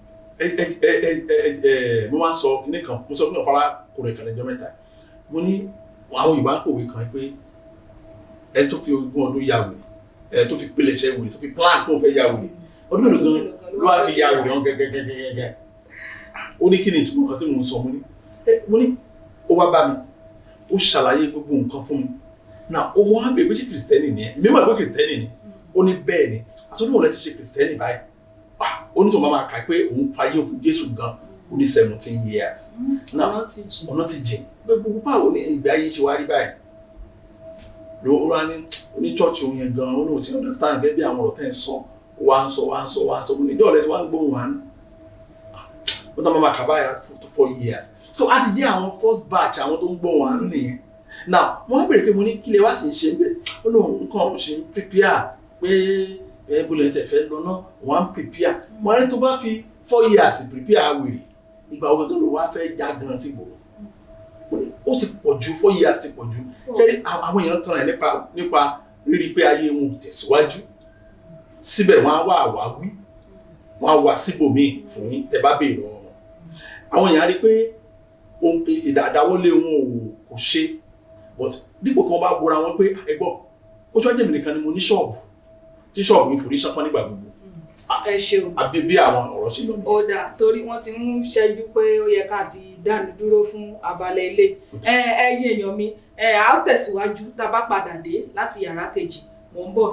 mo máa ń sọ kíní kan mo sọ fún ọ̀fárá kùnrin kan lẹ́jọ́ mẹ́ta mo ní àwọn Yorùbá ń pòwe kan pé ẹni tó fi ogún ọdún ya wèrè ẹni tó fi pílẹ̀ṣẹ̀ wèrè tó fi plan pé òun fẹ́ ya wèrè ọdún mélòó gan ló wá fi ya wèrè wọn gẹ́gẹ́gẹ́gẹ́ ó ní kí ni ìtumọ̀ kan tí mo ń sọ mo ní ó wá bá mi ó ṣàlàyé gbogbo nǹkan fún mi náà ó wọ́n á bèèrè pé ṣé kìrìsìtẹ́nì ni ẹ̀ èmi mọ̀ pé kìrìsìtẹ́nì ni ó ní bẹ́ẹ̀ ni àtúntò wọn lè ti ṣe kìrìsìtẹ́nì báyìí onítọ̀ máa kà pé òun fayé òfin Jésù gan ó ní 17 years náà ọ̀nà ti jìn gbogbo báwo ni ìgbé ayé ṣe wá rí báyìí ló wá ní church òun yẹn gan ó ní òtí understand gẹ́gẹ́ bí àwọn ọ̀rọ̀ tẹ́ ń sọ wá ń sọ mo ní ìjọ́ ọ̀lẹ́sì wá ń gbóhùn wá ní ó tán máa kà báyà to 4 years so a ti jẹ́ àwọn first batch àwọn tó ń gbóhùn wá nìyẹn now wọ́n á bèrè pé mo ní kílẹ̀ wá sì ń ṣe pé ó lóun nǹkan òun ṣe ń prepare pé bólẹ̀ tẹ̀ fẹ́ lọ náà wọ́n á ń prepare wọ́n á rí tó bá fi 4 years prepare wèrè ìgbà wo tó lò wá fẹ́ já gan sí gbòòrò ó ti pọ̀ ju 4 years ti pọ̀ ju ṣẹ́rí àwọn èèyàn tán ẹ̀ nípa rírí pé ayé wọn tẹ̀síwájú síbẹ̀ wọ́n á wá àwáwí wọ́n á wá síbòmíì fún yín tẹ́ bá béèrè ọ̀rọ̀ àwọn èèyàn rí pé ìdáwọ́lé wọn kò ṣe but dípò kan bá bora wọn pé ẹgbọ́ ó ṣọ́ jẹ́mi nìkan ni mo ní ṣọ́ọ̀bù tí ṣọ́ọ̀bù yìí forí ṣánpọ́n nígbà gbogbo ẹ ṣeun àbí bí àwọn ọ̀rọ̀ ṣe lọ. ó dáa torí wọ́n ti ń ṣẹ́jú pé ó yẹ ká ti dánu dúró fún abalẹ̀ ilé ẹ̀yin èèyàn mi a ó tẹ̀síwájú tá a bá padà dé láti yàrá kejì mò ń bọ̀.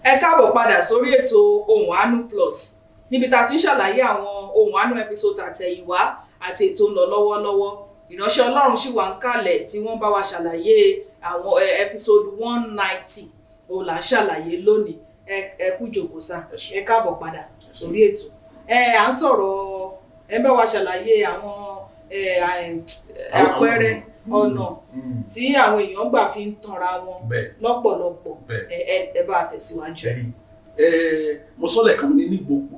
Ẹ káàbọ̀ padà sórí ètò Ohùn Àánú Plus níbi tá a ti ń ṣàlàyé àwọn Ohùn Àánú episode àtẹ̀yìnwá àti ètò ń lọ lọ́wọ́lọ́wọ́ ìránṣẹ́ Ọlọ́run ṣì wà ń kalẹ̀ tí wọ́n bá wa ṣàlàyé àwọn episode 190 òun là ń ṣàlàyé lónìí ẹ kú jókòó sá ẹ káàbọ̀ padà sórí ètò à ń sọ̀rọ̀ ẹ bá wa ṣàlàyé àwọn àpẹẹrẹ ọ̀nà tí àwọn èèyàn gbà fi ń tanra wọn lọ́pọ̀lọpọ̀ ẹ bá tẹ̀síwájú. mo sọ́lẹ̀ kan ní gbogbo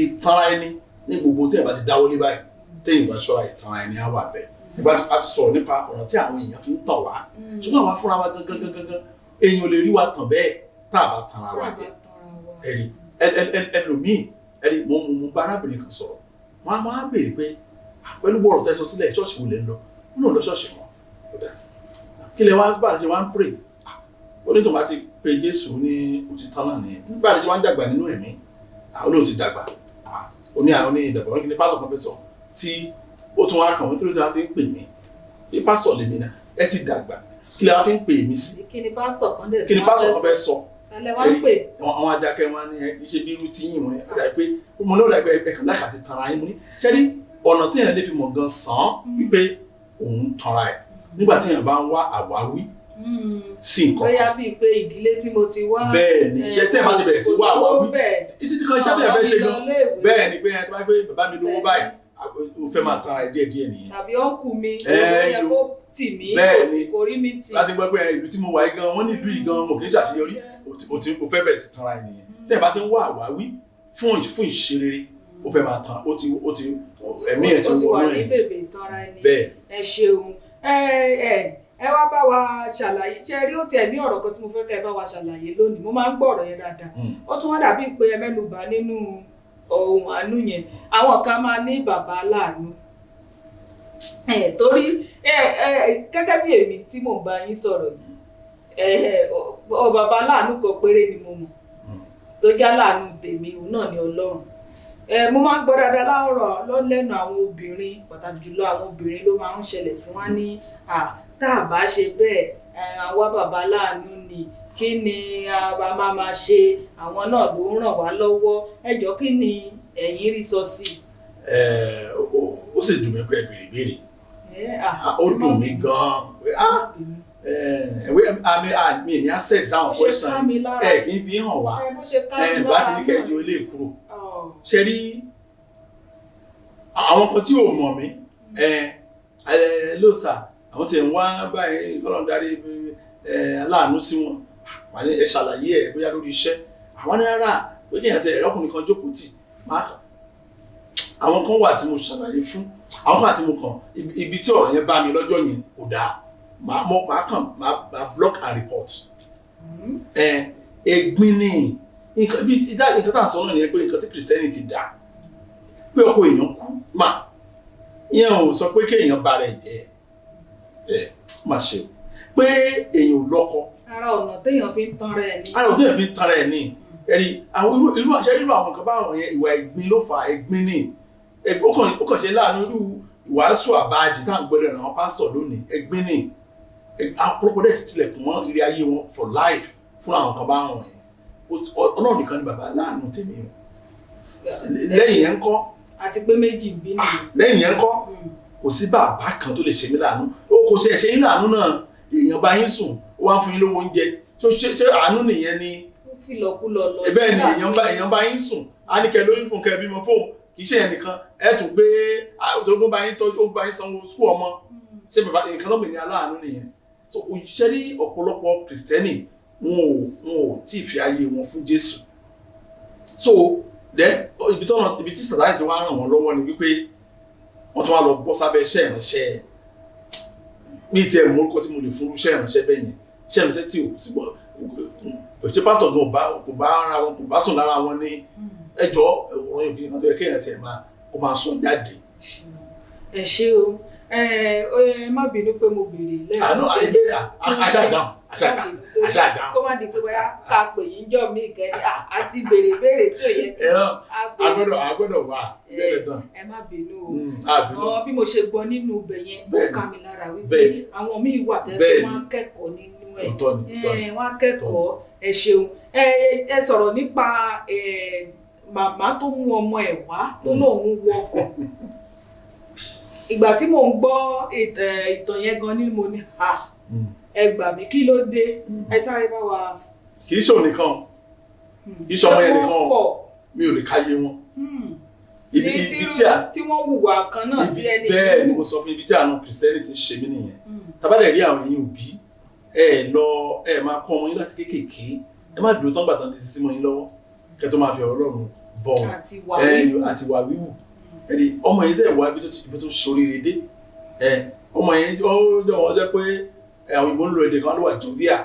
ìtanra ẹni ní gbogbo tí ẹ bá ti dáwọ́ lé báyìí téèyàn bá ṣọ́ra ìtanra ẹni á wà bẹ́ẹ̀ nígbà tí a ti sọ̀rọ̀ nípa ọ̀nà tí àwọn èèyàn fi ń tàn wá ṣùgbọ́n àwa fúnra wa gangan èèyàn ò lè rí wa tàn bẹ́ẹ̀ tá a bá tanra wa jẹ ẹlòmíì mo bá arábìnrin kan sọ̀rọ̀ wọ́n á máa béèrè pé pẹ̀lú bọ́ọ̀rọ̀ tẹ́ sọ sílẹ̀ ṣọ́ọ̀ṣì wo lẹ́ ń lọ wọ́n náà lọ ṣọ́ọ̀ṣì wọn kí lẹ wá bá ṣe wá ń pray ó ní tó bá ti pe Jésù ní òtítọ́ náà nìyẹn nígbà tí wọ́n ń dàgbà nínú ẹ̀mí àwọn olóòtú dàgbà ó ní àwọn ìdàgbà wọn kí ni pásítọ̀ kan fẹ́ sọ tí ó tún wá kàn wọ́n kí ló ti wá fi ń pè mí bí pásítọ̀ lèmi náà ẹ ti dàgbà kí lẹ wá fi ń pè mí sí kí ni pásítọ̀ kan fẹ́ sọ alẹ́ wá ń pè. àwọn adákẹ́ wọn ní iṣẹ́ bí irú tí yìí mo ní pé mo ní ọ̀dà ẹ̀kan láìka ti tanra yín mo ní ṣẹ́rí ọ̀nà téèyàn lè fi mọ̀ gan sàn wípé òun tanra ẹ̀ nígbà téèyàn bá ń wá àwáwí sí nǹkan kan. bóyá bíi pé ìdílé tí mo ti wá. bẹ́ẹ̀ ni iṣẹ́ tẹ́ ẹ bá ti bẹ̀rẹ̀ sí wá àwáwí títí kan iṣẹ́ tẹ́ ẹ fẹ́ ṣe gan bẹ́ẹ̀ ni pé ẹ ti máa gbé bàbá mi lówó báyìí o fẹ́ máa tanra ẹ̀ díẹ̀díẹ̀ nìyẹn. tàbí ọ̀nkù mi yẹ kó tì mí kò rí mi tì. láti gbọ́ pé ìlú tí mo wà yìí gan wọ́n ní ìlú yìí gan mo kì í ṣàṣeyọrí o fẹ́ bẹ̀rẹ̀ sí tanra ẹ̀ nìyẹn tẹ́ ẹ bá ti ń wá àwáwí fún ìṣerere o fẹ́ máa tan o ti ẹ̀mí ẹ̀ ti wọ́n náà. o ti wà ní bèbè ìtanra ẹni. ẹ ṣeun ẹ wá bá wa ṣàlàyé ṣe rí ó tiẹ̀ ní ọ̀rọ̀ kan tí mo fẹ́ kẹ́ ẹ bá wa ṣàlàyé lónìí mo máa ń gbọ́ ọ̀rọ̀ yẹn dáadáa ó tún wá dàbí pé ẹ mẹ́nubà nínú ohun àánú yẹn àwọn kan máa ní bàbá aláàánú torí gẹ́gẹ́ bí èmi tí mò ń bá yín sọ̀rọ̀ yìí bàbá aláàánú kan péré ni mo mọ̀ tó jẹ́ aláàánú tèmi òun náà ni Ọlọ́run mo máa ń gbọ́ dáadáa láwọ̀rọ̀ lọ́lẹ́nu àwọn obìnrin pàtàkì jùlọ àwọn obìnrin ló máa ń ṣẹlẹ̀ sí wọn ní tá a bá ṣe bẹ́ẹ̀ àwa bàbá láàánú ni kí ni a máa ṣe àwọn náà ló ń ràn wá lọ́wọ́ ẹjọ́ kí ni ẹ̀yin rí sọ sí. ó sì dùn mí pé béèrè ó dùn mí gan-an mi ní access àwọn question kì í fi hàn wá bá ti ní kẹ́ẹ̀dì ó lè kúrò ṣe rí àwọn kan tí ò mọ̀ mí ló sà àwọn tí ń wá báyìí kọ́lọ̀ darí aláàánú sí wọn wà ní ẹ ṣàlàyé ẹ bóyá lórí iṣẹ́ àwọn ní rárá pé kí èèyàn tẹ ẹ̀rọ ọkùnrin kan jókòó tì máa kàn àwọn kan wà tí mo ṣàlàyé fún àwọn kan àti mo kàn ibi tí ọ̀rọ̀ yẹn bá mi lọ́jọ́ yẹn kò dáa máa kàn máa block and report ẹ̀gbin ni nǹkan tá à ń sọ náà nìyẹn pé nǹkan tí Christianity dá pé ọkọ èèyàn kú mà ìyẹn ò sọ pé kéèyàn bá rẹ̀ jẹ́ má ṣe pé èèyàn ò lọ́kọ. ara ọ̀nà téèyàn fi ń tanra ẹ̀ ní. ara ọ̀nà téèyàn fi ń tanra ẹ̀ ní ẹ̀rí àwọn irú àṣẹ irú àwọn kan báwọn yẹn ìwà ẹ̀gbin ló fà ẹ̀gbin ní ó kàn ṣe láàánú irú ìwàásù àbáàdì tá à ń gbọ́dọ̀ àwọn pásítọ̀ lónìí ẹ̀gbin ní ọ̀pọ̀lọpọ̀ dẹ̀ ti tilẹ̀kùn mọ́ ilé ayé wọn for life fún àwọn kan báwọn yẹn Ọlọ́run nìkan ni bàbá láàánú tèmi o lẹ́yìn yẹn ń kọ́. àti pé méjì bí nìyẹn. lẹ́yìn yẹn ń kọ́ kò sí bàbá kan tó lè ṣe mí láàánú kò ṣe ṣe yín láàánú náà èèyàn bá yín sùn ó wá ń fún yín lówó oúnjẹ ṣé àánú nìyẹn ni. ó fi lọ́kúlọ lọ. bẹ́ẹ̀ ni èèyàn bá yín sùn á ní kẹ́ lóyún fún kẹ́ bímọ fóun kì í ṣe ẹnìkan ẹ tún gbé ó bá yín tọ́jú ó bá yín sanwó sùn ọmọ ṣé bàbá nǹkan náà bẹ̀ ní aláàánú nìyẹn. so òṣìṣẹ́ ní ọ̀pọ̀lọpọ̀ kìrìsìtẹ́nì wọn ò tí ì fi ayé wọn fún Jésù. so ibi tí Sàtánì ti wá ràn wọ́n lọ́wọ́ ni wípé wọ́n tún wá lọ bọ́ sábẹ́ iṣẹ́ ìránṣẹ́ mi ti ẹ̀ mú orúkọ tí mo lè fún iṣẹ́ ìránṣẹ́ bẹ́ẹ̀ yẹn iṣẹ́ ìránṣẹ́ tí ò sí bọ́ òṣìṣẹ́ pásọ̀ gan kò bá ara wọn kò bá sùn lára wọn ní ẹjọ́ ọ̀rọ̀ yòókì kan tó yẹ kéèyàn tiẹ̀ kó máa sọ jáde. ẹ ṣé o ẹ má bínú pé mo béèrè lẹ́ẹ̀kan àṣàdáhùn kó má di pé bóyá ká pè yín jọ mí ìkẹni àti béèrè tí ò yẹ kí agbọ́dọ̀ wà bẹ́ẹ̀ tán. ẹ má bínú o bí mo ṣe gbọ́ nínú ibẹ̀ yẹn ó ká mi lára wípé àwọn míì wà tẹ́lẹ̀ wọ́n á kẹ́kọ̀ọ́ nínú ẹ̀ wọ́n á kẹ́kọ̀ọ́ ẹ ṣeun ẹ sọ̀rọ̀ nípa màmá tó mú ọmọ ẹ̀ wá tó lóun wọ ọkọ̀ ìgbà tí mò ń gbọ́ ìtàn yẹn gan ni mo ní ẹ gbà mí kí ló dé ẹ sáré bá wa. kì í ṣòun nìkan kì í ṣọmọ yẹn nìkan mi ò lè káyé wọn. ibi tí wọ́n hùwà kan náà tí ẹni. bẹ́ẹ̀ ni mo sọ fún ibi tí àánú kìrìsìtẹ́nì ti ṣe mí nìyẹn tábàdà rí àwọn ẹ̀yin òbí ẹ máa kọ́ ọmọ yín láti kéékèèké ẹ má dúró tán gbàtàn ti sísí mọ́ yín lọ́wọ́ kẹ́ tó máa fi Ọlọ́run bọ̀ àti wà wíwù ẹni ọmọ yẹn sẹ wá ibi tó ṣoríire dé ọmọ yẹn ó jẹ pé àwọn ìbò ń lo èdè kan ló wà jòvíà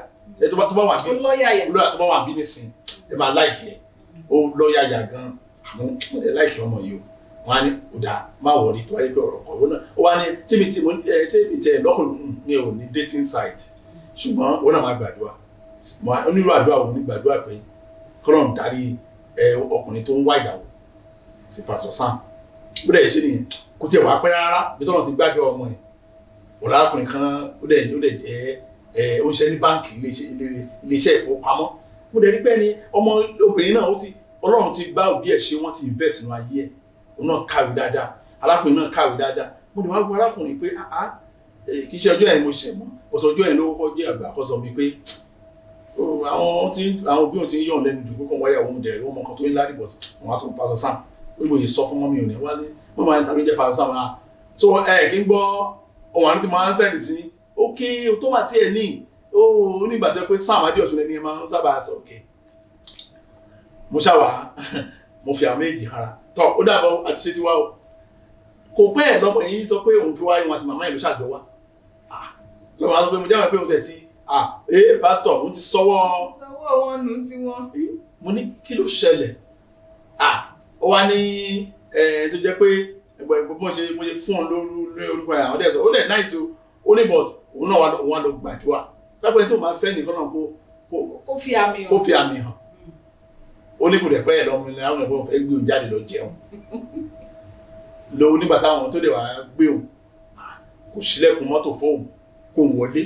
tó bá wà bí tó bá wà bí nísìn ẹ máa láìkì ẹ ó lọ́yàyà gan àmọ́ mo lè láìkì ọmọ yìí o wọn á ní ọ̀dà má wọ̀rí tó wáyé pé ọ̀rọ̀ kan wọn náà ó wá ní ṣé mi tẹ lọ́kùnrin mi ò ní dating site ṣùgbọ́n wọn náà máa gbàdúrà onírú àdúrà òun ní gbàdúrà pé kọ́lọ́n darí ọkùnrin tó ń wá ìyàwó sí Pastor Sam bó dẹ̀ ṣe nìyẹn kò tiẹ̀ wá pẹ́ rárá bí tọ́nà ti gbàdúrà ọmọ ẹ̀ ọ̀làkùnrin kan ó dẹ̀ jẹ́ oúnjẹ ní báǹkì iléeṣẹ́ ìfowópamọ́ mo dẹ̀ rí pé ni ọmọ obìnrin náà Ọlọ́run ti bá òbí ẹ̀ ṣe wọ́n ti invest nínú ayé ẹ̀ òun náà kàwé dáadáa arákùnrin náà kàwé dáadáad mo dẹ̀ wá gbọ́ arákùnrin pé kì í ṣe ọjọ́ yẹn mo ṣẹ̀ mọ́ ọ̀sọ̀ ọjọ́ yẹn ló kọ́kọ́ jẹ́ àgbà àkọ́sọ mi pé àwọn òbí òun ti ń yàn lẹ́nu jù kókò wáyà òun dẹ̀ wọ́n mọ nǹkan tó ń lárí bọ̀t wọ́n á sọ pásọ Sam ó lóye sọ fún mọ́mí òní wálé wọ́n máa ń ta ló jẹ́ pásọ Sam so kí n gbọ́ ohun àti máa ń sẹ́ni sí ókè tó wà tí ẹ ní ó ní ìgbà tó pé Sam Adéọ̀tún ẹni máa ń sábà sọ ókè mo ṣàwà mo fi àmì èjì ara tọ́ ó dàbọ̀ àti ṣe ti wá o kò pẹ́ ẹ̀ lọ́mọ yìí sọ pé òun fi wáyé wọn àti màmá ìlú ṣàjọ wá lọ́wọ́ àwọn pé mo jáwé pé òun tẹ̀ tí pásítọ̀ òun ti sọ́wọ́ wọn nù tí wọ́n. mo ní kí ló ṣẹlẹ̀ ó wá ní tó jẹ́ pé mo ṣe fún un lórí orúkọ àwọn ọdẹ sọ ó dẹ̀ náìsí ó ní bọ̀d òun náà wà lọ gbàdúrà lápẹ́ tó máa fẹ́ nìkan náà kó fi àmì hàn ó ní kò dẹ̀ pẹ́ ẹ̀ lọ́mọ ilẹ̀ àwọn ẹ̀bọ̀n fẹ́ gbé òun jáde lọ jẹun lọ nígbà táwọn tó dẹ̀ wá gbé òun kò ṣílẹ̀kùn mọ́tò fóun kò wọlé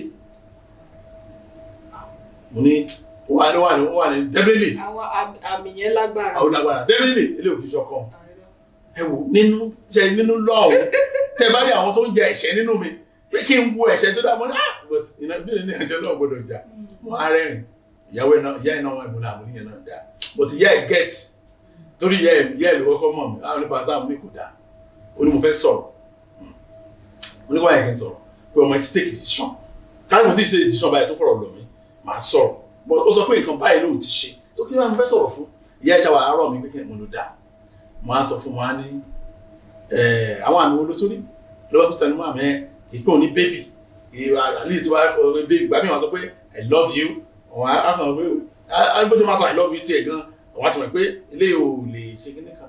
mo ní wà ní definitely àwọn àmì yẹn lágbára àwọn lágbára definitely ilé òkè ṣọkan ẹ wò nínú lọ́ọ̀hún tẹ bá rí àwọn tó ń jẹ ẹ̀ṣẹ̀ nínú mi pé kí n wo ẹ̀ṣẹ̀ tó dáa mọ́ but bí ní ẹjọ́ náà gbọ́dọ̀ jà wọ́n á rẹ́rìn ìyá ẹ̀ náà wọ́n ẹ̀bùn náà àmúníyàn náà dáa but ìyá ẹ̀ get torí ìyá ẹ̀ ló kọ́kọ́ mọ̀ mí àwọn nípa sáà mi kò dáa ó ní mo fẹ́ sọ̀rọ̀ mo ní wáyé kí n sọ̀rọ̀ pé ọmọ ẹ ti take decision káyọ̀ mo ti ṣe decision báyìí tó fọ̀rọ̀ lọ mí màá sọ̀rọ̀ but ó sọ pé nǹkan báyìí lóun ti ṣe tó kí wọ́n fẹ́ sọ̀rọ̀ fún ìyá ẹ̀ ṣàwà àárọ̀ mi pé kí mo lò dáa mo á sọ fún wọn á ní àwọn àmì olótórí lọ́wọ́ tó tẹnu mọ́ àmì ẹ̀ ìpín òní bébì at least bébì gbàmí wọn sọ pé I love you wọn á sọ pé bó ṣe máa sọ I love you tiẹ̀ gan àwọn àti mọ̀ pé ilé ò lè ṣe kí nìkan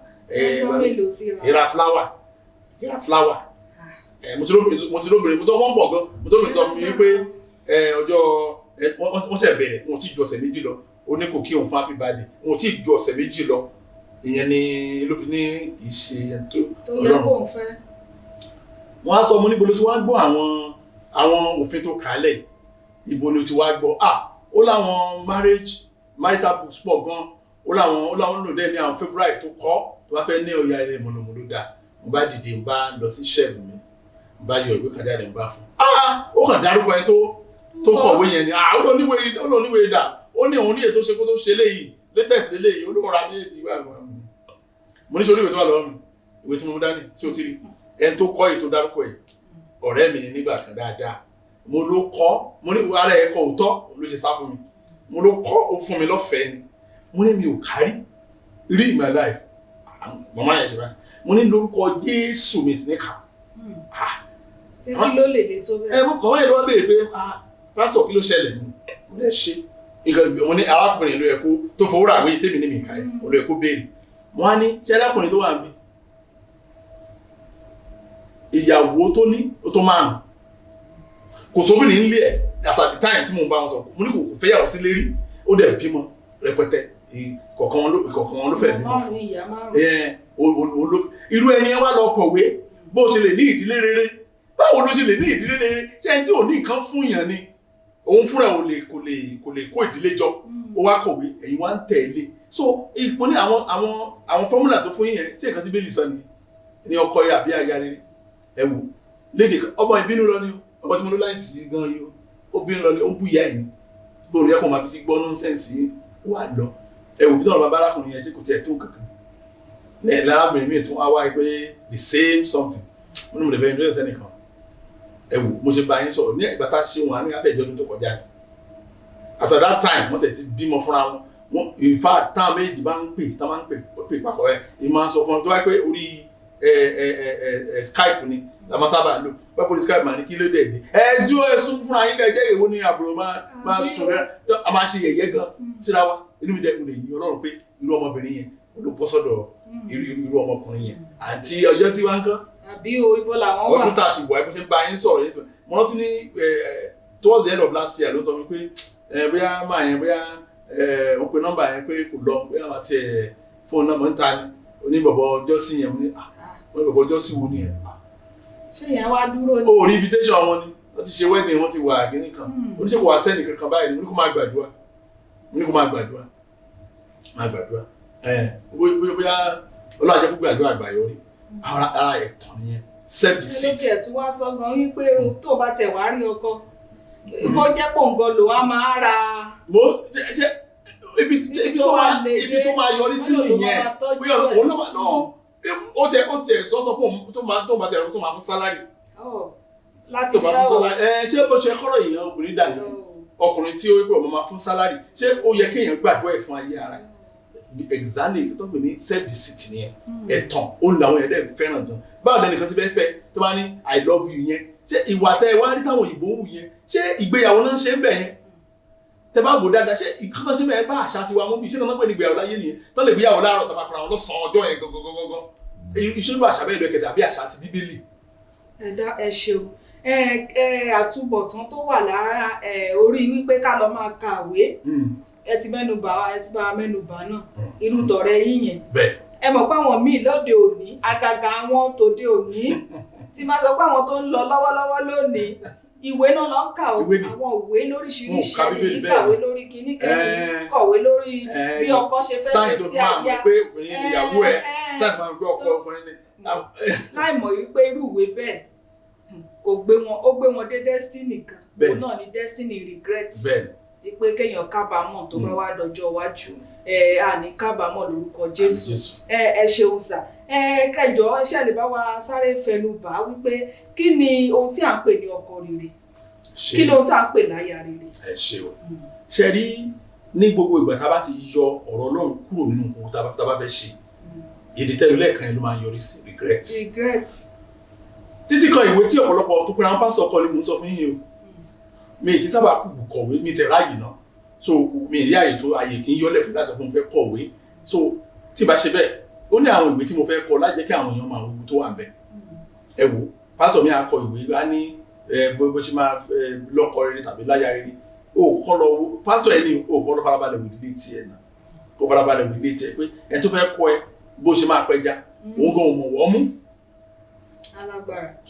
ìra flower mo ti lóbìnrin mo sọ wọ́n pọ̀ gan mo tó lóbìnrin sọ mi wípé ọjọ́ wọ́n tẹ̀ bẹ̀rẹ̀ wọn ò tí ju ọ̀sẹ̀ méjì lọ ó ní kò kí òun fún happy birthday wọn ò tí ju ọ̀sẹ̀ méjì lọ ìyẹn ni ló fi ní ìṣe tó yẹ kó ń fẹ́. wọ́n á sọ mo níbo ló ti wá gbọ́ àwọn òfin tó kálẹ̀ ibo ló ti wá gbọ́ ó láwọn marital books pọ̀ gan ó láwọn lò dẹ́ ní àwọn favourite tó kọ́ tó bá fẹ́ ní ọ̀yà rẹ̀ mọ̀lọ́mọ̀lọ́ dà mo bá dìde mo bá lọ sí ṣẹ́ẹ̀bù mi mo bá yọ ìwé kájà rẹ̀ mo bá fún ó kàn dárúkọ ẹ tó kọ̀wé yẹn ni ó lọ níwèé dà ó ní òun ní ètò ṣe kó tó ṣe léyìí latest léyìí ó lóun ra méjì wá mo ní sọ oníwèé tó wà lọ́wọ́ mi ìwé tí mo mú dání tí ó ti rí ẹni tó kọ́ èyí tó dárúkọ ẹ̀ ọ̀rẹ́ mi nígbà kan dáadáa mo ló kọ́ mo ní ara ẹ̀ kọ́ òótọ́ ló ṣe sá fún mi mo ló kọ́ ó fún mi lọ́fẹ̀ẹ́ ni mo ní mi ò kárí rí in my life màmá yẹn ṣe báyìí mo ní lórúkọ Jésù mi sì ní kà kí ló lè le tó bẹ́ẹ̀. màmá yẹn ló wá béèrè pé pásítọ̀ kí ló ṣẹlẹ̀ mo lè ṣe mo ní arákùnrin ló yẹ kó tó fowó rà wí tèmi ní mi ká ẹ̀ mo ló yẹ kó béèrè wọ́n á ní ṣé arákùnrin tó wà níbí ìyàwó tó ní ó tó márùn kò sóbìnrin nílé ẹ̀ as at the time tí mo bá wọn sọ mo ní kò fẹ́yàwó sílé rí ó dẹ̀ bímọ rẹpẹtẹ ìkọ̀kan wọn ló fẹ́ bímọ fún irú ẹni ẹ wá lọ kọ̀wé bó ṣe lè ní ìdílé rere báwo ló ṣe lè ní ìdílé rere ṣé ẹni tí ò ní nǹkan fún yàn ni òun fúnra kò lè kó ìdílé jọ ó wá kọ̀wé ẹ̀yin wá ń tẹ̀lé so mo ní àwọn fọ́múlà tó fún yín yẹn ṣé nǹkan tí bẹ́ẹ̀lì sọ ni ọkọ rẹ àbí aya rere ẹ wò léde ọmọ ìbínú lọ ni ọmọ tí mo ló láì sí gan yìí ó bínú lọ ni ó ń bú ìyá ẹ̀ ni bóòlù yẹ kó máa fi ti gbọ́ nọ́ńsẹ̀nsì wà lọ ẹ wò bí tọ́lọ̀ bàbá arákùnrin yẹn ṣe kò tiẹ̀ tó kankan lẹ́yìn lárábìnrin míì tún wá wáyé pé the same something mo ní mo lè bẹ ẹni sẹ́nìkan ẹ wò mo ṣe bá yín sọ̀rọ̀ ní ìgbà tá a ṣe wọn ní abẹ́ ìjọ́dún tó kọjá ni as at that time wọ́n tẹ̀ ti bímọ fúnra wọn in fact táwọn méjì bá ń pè papọ̀ ẹ̀ ì máa sọ fún wọn tó wáyé pé orí Skype ni la máa sábà lò pẹ́pọ̀ ní Skype máa ní kí ló dẹ̀ dé ẹ̀sùn fúnra yín kẹ́kẹ́ èwo ní àbúrò máa sùn rẹ̀ a máa ṣe yẹ̀yẹ́ gan síra wa inú mi dẹ́kun lè yí Ọlọ́run pé irú ọmọbìnrin yẹn ló bọ́ sọ́dọ̀ irú ọmọkùnrin yẹn àti ọjọ́ tí wọ́n ń kán àbí ibo làwọn wà ọdún tá a ṣì wà ẹ bó ṣe ń bá yín sọ̀rọ̀ yẹn mo rántí ní towards the end of last year ló sọ mi pé bóyá máa yẹn bóyá ó pe nọ́mbà yẹn pé kò lọ bóyá máa tiẹ̀ fóònù náà mọ̀ ń ta ni oníbọ̀bọ̀ ọjọ́ sí yẹn mo ní oníbọ̀bọ̀ ọjọ́ sí wo ni yẹn. ṣé ìyẹn wá dúró ni. ó rí invitation wọn ni wọ́n ti ṣe wedding wọ́n ti wà gíní kan oníṣègùn wà sẹ́nì kankan báyìí mo ní kó máa gbàdúrà mo ní kó máa gbàdúrà bóyá Ọlọ́run jẹ́ kó gbàdúrà àgbáyọrí ara ẹ̀tàn nìyẹn self deceit. ẹlòmíì ẹ̀ tún wá sọ gan wípé tó bá tẹ̀ wá rí ọkọ bó jẹ́ pòǹgàn lò á máa ra. ibi tó máa yọrí sí nìyẹn bóyá òun náà náà ó tẹ sọ pé tó máa tẹ tó máa fún sálárì. láti fẹ́ ṣé bó ṣe kọ́rọ̀ èèyàn obìnrin dà ní ọkùnrin tí ó wípé ọmọ máa fún sálárì ṣé ó yẹ kéèyàn gbàdúrà ẹ̀ fún ayé ara ẹ̀ exactly tó pè ní self deceit nìyẹn ẹ̀tàn ó làwọn ẹ̀dẹ̀ fẹ́ràn gan báwo lẹ́nu kan ti fẹ́ fẹ́ tó bá ní I love you yẹn ṣé ìwà tẹ wá rí táwọn òyìnbó ń wù yẹn ṣé ìgbéyàwó náà ṣe ń bẹ̀ yẹn tẹ bá gbọ́ dáadáa ṣé ìkọ́kọ́ ṣe bẹ́ẹ̀ bá àṣà tiwa mú bí ṣé náà pé ní ìgbéyàwó láyé nìyẹn tó lè gbéyàwó láàárọ̀ tàbá fara wọn lọ́sàn-án ọjọ́ yẹn gangan ìṣèlú àṣà bẹ́ẹ̀ lọ kẹta àbí àṣà ti bíbélì. ẹ ṣeun àtúbọ̀tán tó wà lára orí wípé ká lọ máa kàwé ẹ ti mẹ́nubà náà irú tọ̀rẹ́ yín yẹn ẹ mọ̀ pé àwọn míì lóde òní àgàgà àwọn tòde òní tí máa sọ pé àwọn tó ń lọ lọ́wọ́lọ́wọ́ lónìí ìwé náà lọ ń kà ó àwọn ìwé lóríṣiríṣi ẹni kàwé lórí kíní kẹ́ni kọ̀wé lórí bí ọkọ ṣe fẹ́ ṣe sí àyà pé obìnrin ni ìyàwó ẹ̀ sáà tó máa gbé ọkọ ọkùnrin ni. láì mọ̀ wípé irú ìwé bẹ́ẹ̀ kò gbé wọn dé destiny kan òun náà ni destiny regret pé kéèyàn kábàámọ̀ tó bá wá dọjọ́ iwájú àní kábàámọ̀ lórúkọ Jésù ẹ ṣeun sà kẹjọ ṣe lè bá wa sáré fẹnu bà á wípé kí ni ohun tí à ń pè ní ọkọ rere kí ni ohun tí à ń pè láya rere. ẹ ṣeun ṣe rí ní gbogbo ìgbà tá a bá ti yọ ọ̀rọ̀ Ọlọ́run kúrò nínú nǹkan tá a bá fẹ́ ṣe èdè tẹ́lẹ̀ lẹ́ẹ̀kan yẹn ló máa ń yọrí sí regret. títí kan ìwé tí ọ̀pọ̀lọpọ̀ tó pera wọn pásọ̀ ọkọ ni mò ń sọ fún yín o mi kì í sábà kú kọ̀wé mi tẹ̀ ráàyè náà so mi rí àyè tó àyè kì í yọlẹ̀ fún láti sọ pé mo fẹ́ kọ̀wé so tí bá ṣe bẹ́ẹ̀ ó ní àwọn ìwé tí mo fẹ́ kọ láti jẹ́ kí àwọn èèyàn máa wo tó wà bẹ́ẹ̀ ẹ wo pásọ̀ mi á kọ ìwé á ní bó ṣe máa lọ́kọ rere tàbí láya rere ó kọ́ lọ pásọ̀ ẹni ó kọ́ lọ farabalẹ̀ wò ilé tiẹ̀ náà kó farabalẹ̀ wò ilé tiẹ̀ pé ẹ tó fẹ́ kọ ẹ bó ṣe máa pẹja òun gan mọ̀ wọ́n mú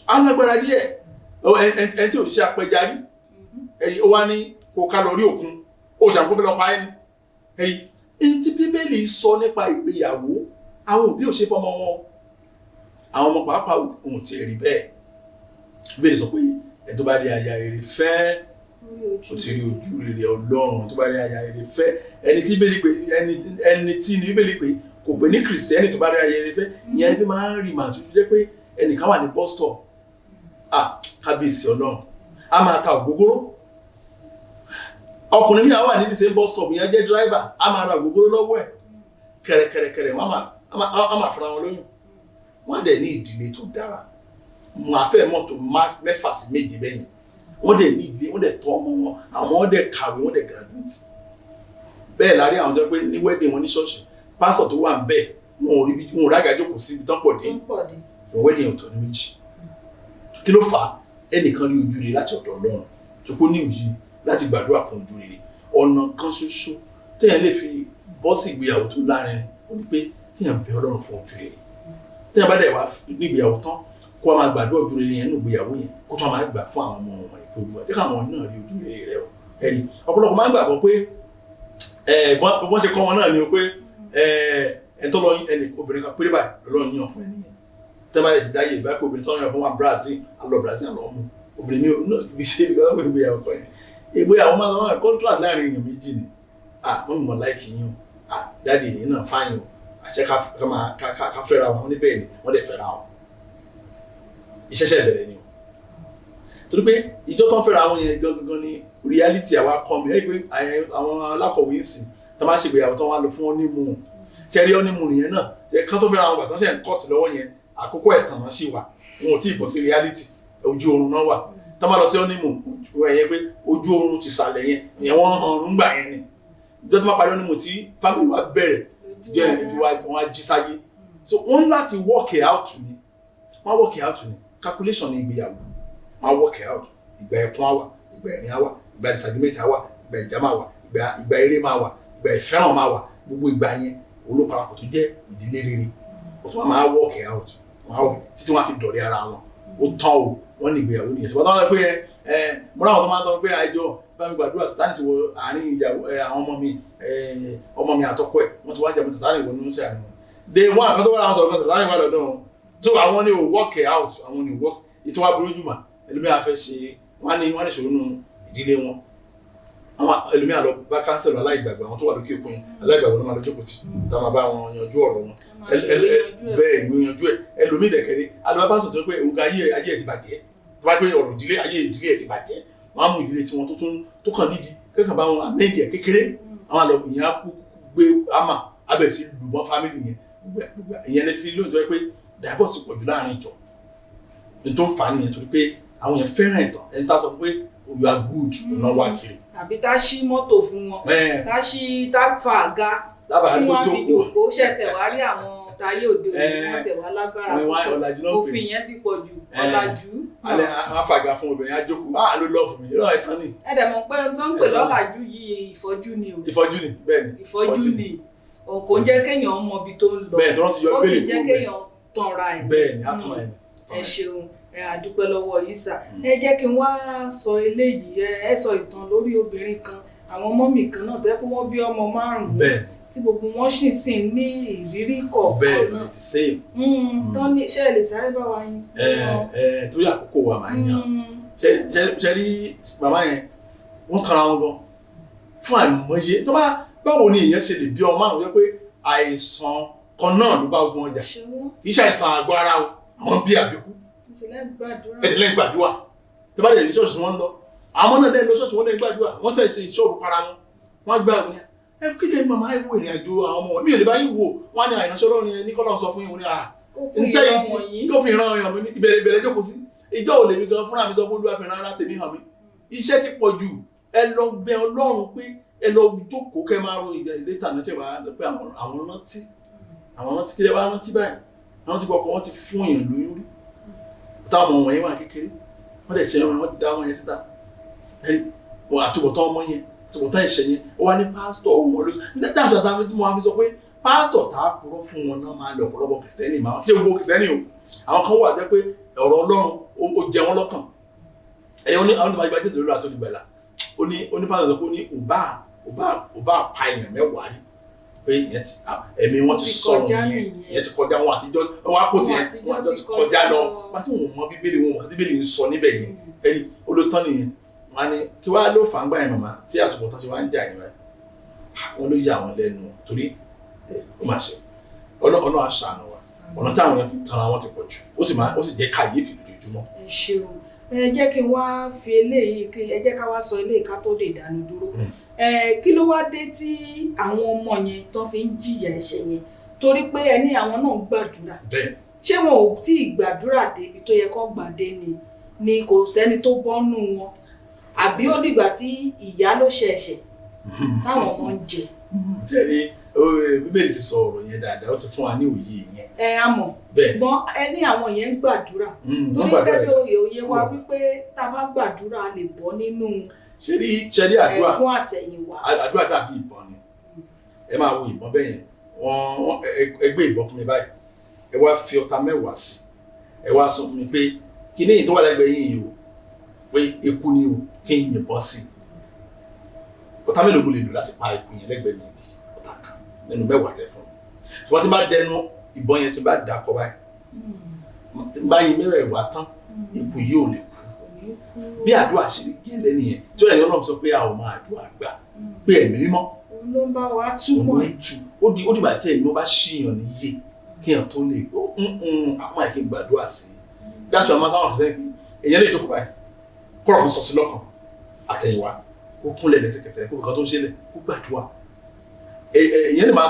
alágbára díẹ̀ ẹni tí ò ní ṣe apẹja rí ẹ̀rí ó wá ní kó ká lọ rí òkun ó ṣàkóso lọ pa ẹni ẹ̀rí ẹni tí bíbélì sọ nípa ìgbéyàwó àwọn òbí ò ṣe fọmọ wọn àwọn ọmọ pàápàá ohun tí rí bẹ́ẹ̀ bíbélì sọ pé ẹni tó bá rí aya rere fẹ́ ó ti rí ojú rere Ọlọ́run tó bá rí aya rere fẹ́ ẹni tí ní bíbélì pé kò pé ní kìrìsìtẹ́nì tó bá rí aya rere fẹ́ ìyẹn fi máa ń rí màá tó jẹ́ pé ẹnìkan wà ní bus stop kábíyèsí Ọlọ́run a máa ta ògógóró ọkùnrin mi àwọn àníbi ṣe bus stop yẹn jẹ́ driver a máa ra ògógóró lọ́wọ́ ẹ̀ kẹ̀rẹ̀kẹ̀rẹ̀ wọ́n máa fara wọn lóyún wọ́n dẹ̀ ní ìdílé tó dára máa fẹ́ mọ́tò 6 sí 7 bẹ́yìn wọ́n dẹ̀ ní ìdílé wọ́n dẹ̀ tọ́ ọmọ wọn àwọn dẹ̀ kàwé wọ́n dẹ̀ graduate bẹ́ẹ̀ láàrin àwọn tó pé ní wedding wọn ní ṣọ́ọ̀ṣì pásọ̀ tó wà ń bẹ́ẹ̀ wọn ò rága jókòó sí ibi tán pọ̀ dé fún wedding ọ̀tọ̀ ní méjì kí ló fà á ẹnìkan rí ojú rere láti ọ̀dọ̀ Ọlọ́run tó kó ní òyì láti gbàdúrà fún ojú rere ọ̀nà kan ṣoṣo téèyàn lè fi bọ́ sí ìgbéyàwó tó láàrin ó ní pé kéèyàn bẹ Ọlọ́run fún ojú rere téèyàn bá dẹ̀ wá ní ìgbéyàwó tán kó wá máa gbàdúrà ojú rere yẹn nínú ìgbéyàwó yẹn kó tó máa gbà fún àwọn ọmọ wọn ìpè olúwa jẹ́ káwọn náà rí ojú rere rẹ o ẹ̀rí ọ̀pọ̀lọpọ̀ máa ń gbàgbọ́ pé bọ́n ṣe kọ́ wọn náà ni o pé ẹ̀tọ́ lọ ẹnì obìnrin kan péré báyìí lọ́lọ́run yàn fún ẹnìyẹn tẹ́lẹ̀ ti dáyé ìbá pé obìnrin tó ń yàn fún wa Brazil alọ Brazil alọ mú obìnrin mi ò bí ṣe ìgbà wọn ìgbéyàwó kan yẹn ìgbéyàwó máa ń wọn contract láàrin èèyàn méjì ni wọn mọ̀ láìkì yín o dáàdi yìí náà fáyìn o àṣẹ ká fẹ́ra wọn níbẹ̀ ni wọ́n dẹ̀ fẹ́ra wọn ìṣẹ̀ṣẹ̀ bẹ̀rẹ̀ ni o torí pé ìjọ tó ń fẹ́ra wọn yẹn gangan ni reality àwa kọ́ mi ẹ́ pé àwọn alákọ̀wé ń sìn tó máa ṣègbéyàwó tó wá lọ fún wọn ní mú un ṣẹ́rí ọ́ ní mú nìyẹn náà kán tó fẹ́ra wọn gbà tó ṣe ń kọ́ọ̀tì lọ́wọ́ yẹn àkókò ẹ̀tàn náà ṣì wà wọn ò tí ì bọ̀ sí reality ojú oorun náà wà tá bá lọ sí ọ́nímù ẹ̀yẹ pé ojú oorun ti sàlẹ̀ yẹn ìyẹn wọ́n hàn ọ̀run gbà yẹn ni ìjọ tó máa parí ọ́nímù tí family wa bẹ̀rẹ̀ jẹ́ ìjú wọn á jí sáyé so wọ́n láti work it out ni wọ́n work it out ni calculation ní ìgbéyàwó wọ́n work it out ìgbà ẹ̀kún á wà ìgbà ẹ̀rín á wà ìgbà disagreement á wà ìgbà ìjà máa wà ìgbà eré máa wà ìgbà ìfẹ́ràn máa wà gbogbo ìgbà yẹn olóparapọ̀ tó jẹ́ ìdílé rere ó tún máa work it out títí wọn fi dọ̀rẹ́ ara wọn ó tán o wọn ní ìgbéyàwó nìyẹn ṣùgbọ́n tó máa ń sọ pé mo ráwọn tó máa ń sọ pé àìjọ bá mi gbàdúrà Sátánì ti wọ àárín ìyàwó àwọn ọmọ mi àtọkọ ẹ̀ wọ́n ti wá jẹ́ Sátánì wọ nínú sí àárín wọn day one kan tó wà láwọn sọ̀rọ̀ kan Sátánì wà lọ́dọ̀ wọn so àwọn ni ò work out àwọn ni ò work ètò wa burú jùmọ̀ ẹlòmíà fẹ́ ṣe wọ́n ní ṣòro nù ìdílé wọn àwọn ẹlòmíà lọ bá kánsẹ̀lì aláìgbàgbọ́ àwọn tó wà lókè òkun yẹn aláìgbàgbọ́ ló máa lọ jókòó tì tá a máa bá wọn yanjú ọ̀rọ̀ wọn bẹ́ẹ̀ ìwé yanjú ẹ̀ ẹlòmíì dẹ̀kẹ́rẹ́ alùpàá bá sọ tó pé òun ayé ẹ̀ ti bàjẹ́ tó bá pé ọ̀rọ̀ ìdílé ayé ìdílé ẹ̀ ti bàjẹ́ wọ́n á mú ìdílé tiwọn tó kàn nídìí kẹ́kàn bá wọn àmẹ́jẹ̀ kékeré àwọn àlọ́ ìyẹn á kú gbé àmà abẹ̀ sí lùbọ́n fámìlì yẹn ìyẹn lè fi lóòótọ́ pé divorce pọ̀jù láàrin ìjọ ní tó ń fà á nìyẹn torí pé àwọn yẹn fẹ́ràn ìtàn ẹni tá a sọ pé you are good lọ́nà wá kiri. àbí tá a ṣí mọ́tò fún wọn tá a fa àga tí wọ́n fi jòkó ṣẹ̀tẹ̀ wá rí àwọn táyé òde òní wọ́n tẹ̀ wá lágbára òfin yẹn ti pọ̀ jù ọ̀làjú. alẹ́ àfàgà fún obìnrin ajókòó ló lọ́ọ̀ fún mi yóò ẹ̀ tán ni. ẹ dẹ̀ mọ̀ pé tó ń pè lọ́làjú yìí ìfọ́jú ni o. ìfọ́jú ni bẹ́ẹ̀ ni. ìfọ́jú ni kò ń jẹ́ kéèyàn mọ ibi tó ń lọ bẹ́ẹ̀ tó rántí yọ ó sì jẹ́ kéèyàn tanra ẹ̀. bẹ́ẹ̀ ni àtúnra ẹ̀. ẹ ṣeun àdúpẹ́ lọ́wọ́ yín sà ẹ jẹ́ kí n wá sọ eléyìí ẹ sọ ìtàn lórí obìnrin kan àwọn mọ́mì kan náà tẹ́ pé wọ́n bí ọmọ 5 tí gbogbo wọn sì ní ìrírí kọ̀ọ̀kan náà the same. tán ní ṣe lè sáré bá wa yín. torí àkókò wa máa ń yàn ṣe rí bàbá yẹn wọ́n tara wọn gan fún àìmọye tó bá báwo ni èèyàn ṣe lè bí ọmọ àwọn yẹn pé àìsàn kan náà ló bá gun ọjà kì í ṣe àìsàn àgọ́ ara o àwọn bí àbíkú ẹ̀dẹ̀lẹ́ gbàdúrà tó bá lè rí ṣọ́ọ̀ṣì wọn lọ àwọn náà lè lọ ṣọ́ọ̀ṣì wọn lè gbàdúrà wọ́n fẹ́ ṣe ìṣòro para wọn gbà wọn ẹ kí lè màmá ìwò ìrìn àjò àwọn ọmọ mi ò lè bá yín wò wọn ní àìránṣẹ́ Ọlọ́run yẹn ní kọ́lọ́ sọ fún yín wọn ní ntẹ́yìn tí kó fi ìran ọyàn mi ní ìbẹ̀rẹ̀ jókòó sí ìjọ ò lè mi gan fúnra mi sọ fún Olúwa fi ìran ara tèmi hàn mí iṣẹ́ ti pọ̀ jù ẹ lọ bẹ Ọlọ́run pé ẹ lọ jókòó kẹ́ máa ro ìgbà ilé ìtàn náà pé àwọn rántí kí lè wá rántí báyìí àwọn ti kọ̀ọ̀kan wọ́n ti fún èèyàn lóyún rí táwọn ọmọ yẹn wà kékeré wọ́n dẹ̀ ṣe wọ́n dá wọn yẹn síta àtúbọ̀tán ọmọ yẹn àtúbọ̀tán ẹ̀ṣẹ̀ yẹn ó wá ní pásítọ̀ wọn lóṣù dáṣọ àtàwọn tí wọ́n á fi sọ pé pásítọ̀ tá a purọ́ fún wọn náà máa lọ ọ̀pọ̀lọpọ̀ kìrìsìtẹ́nì máa ṣe gbogbo kìrìsìtẹ́nì o àwọn kan wà jẹ́ pé ọ̀rọ̀ Ọlọ́run ó jẹ wọ́n lọ́kàn ẹ̀yìn àwọn tó máa gba Jésù lórí àtọ́jùgbẹ̀là ó ní pásítọ̀ sọ pé ó ní ò bá pa èèyàn mẹ́wàá rí pé ẹ̀mí wọn ti sọ̀rọ̀ ìyẹn ti kọjá wọn àtijọ́ wọn á kó tiẹ̀ wọn ti kọjá lọ wọn tí wọn mọ Bíbélì wọn àti Bíbélì ń sọ níbẹ̀ yẹn ẹni olótọ́ nìyẹn wọn ni kí wàá ló fà ń gbà yẹn màmá tí àtúbọ̀tán ṣe wá ń jà yẹn rẹ wọn ló yà wọn lẹ́nu torí ó máa ṣe ọ̀nà àṣàánú wa ọ̀nà táwọn yẹn fi tan àwọn ti pọ̀ jù ó sì jẹ́ káyéfì lójoojúmọ́. ẹ ṣeun ẹ jẹ́ kí n wá fi eléyìí ẹ jẹ́ ká wá sọ eléyìí ká tó lè dánu dúró kí ló wá dé tí àwọn ọmọ yẹn tó fi ń jìyà ẹ̀ṣẹ̀ yẹn torí pé ẹni àwọn náà ń gbàdúrà ṣé wọn ò tí ì gbàdúrà débi tó yẹ kó gbàdé ni kò sẹ́ni tó bọ́nú wọn àbí ó dìgbà tí ìyá ló ṣẹ̀ṣẹ̀ táwọn ọmọ ń jẹ. jẹ́rí Bíbélì ti sọ ọ̀rọ̀ yẹn dáadáa ó ti fún wa ní òye yẹn. A mọ̀ ṣùgbọ́n ẹni àwọn yẹn ń gbàdúrà torí gẹ́gẹ́ òye wa wípé tá a bá gbàdúrà a lè bọ́ nínú ṣẹ́rí àdúrà ẹ̀gbọ́n àtẹ̀yìnwá. àdúrà dàbí ìbọn ni ẹ máa wo ìbọn bẹ́ẹ̀ yẹn wọ́n ẹgbẹ́ ìbọn fún mi báyìí ẹ wá fi ọta 10 sí ẹ wá sọ fún mi pé kí ní ìtọ́wà lẹ́gbẹ̀ẹ́ yìí o pé eku ni o kí n yìnbọn sí ọta mélòó mo lè lò láti pa eku yẹn lẹ́gbẹ̀ẹ́ mi bí ọta kan nínú 10 tẹ fún mi tí wọ́n ti bá dẹnu ìbọn yẹn ti bá dà kọ báyìí báyìí mẹ́rẹ̀ wá tán eku yìí ò lè kú bí àdúrà ṣe rí gẹ́lẹ́ nìyẹn tí ó lè Ọlọ́run sọ pé a ò máa àdúrà gbà pé ẹ̀mí mímọ́ ló ń bá wa túmọ̀ ẹ̀ ó dìgbà tí ẹ̀mí bá ṣíyàn níyè kéèyàn tó lè àwọn àìkí gbàdúrà sí i dáṣọ àmọ́ sáwọn àfẹ́sẹ́ pé èèyàn lè jókòó báyìí kọ́rọ̀ kan sọ sí lọ́kàn àtẹ̀yìnwá ó kúnlẹ̀ lẹ́sẹ̀kẹsẹ̀ kó nǹkan tó ń ṣẹlẹ̀ kó gbàdúrà èèyàn lè máa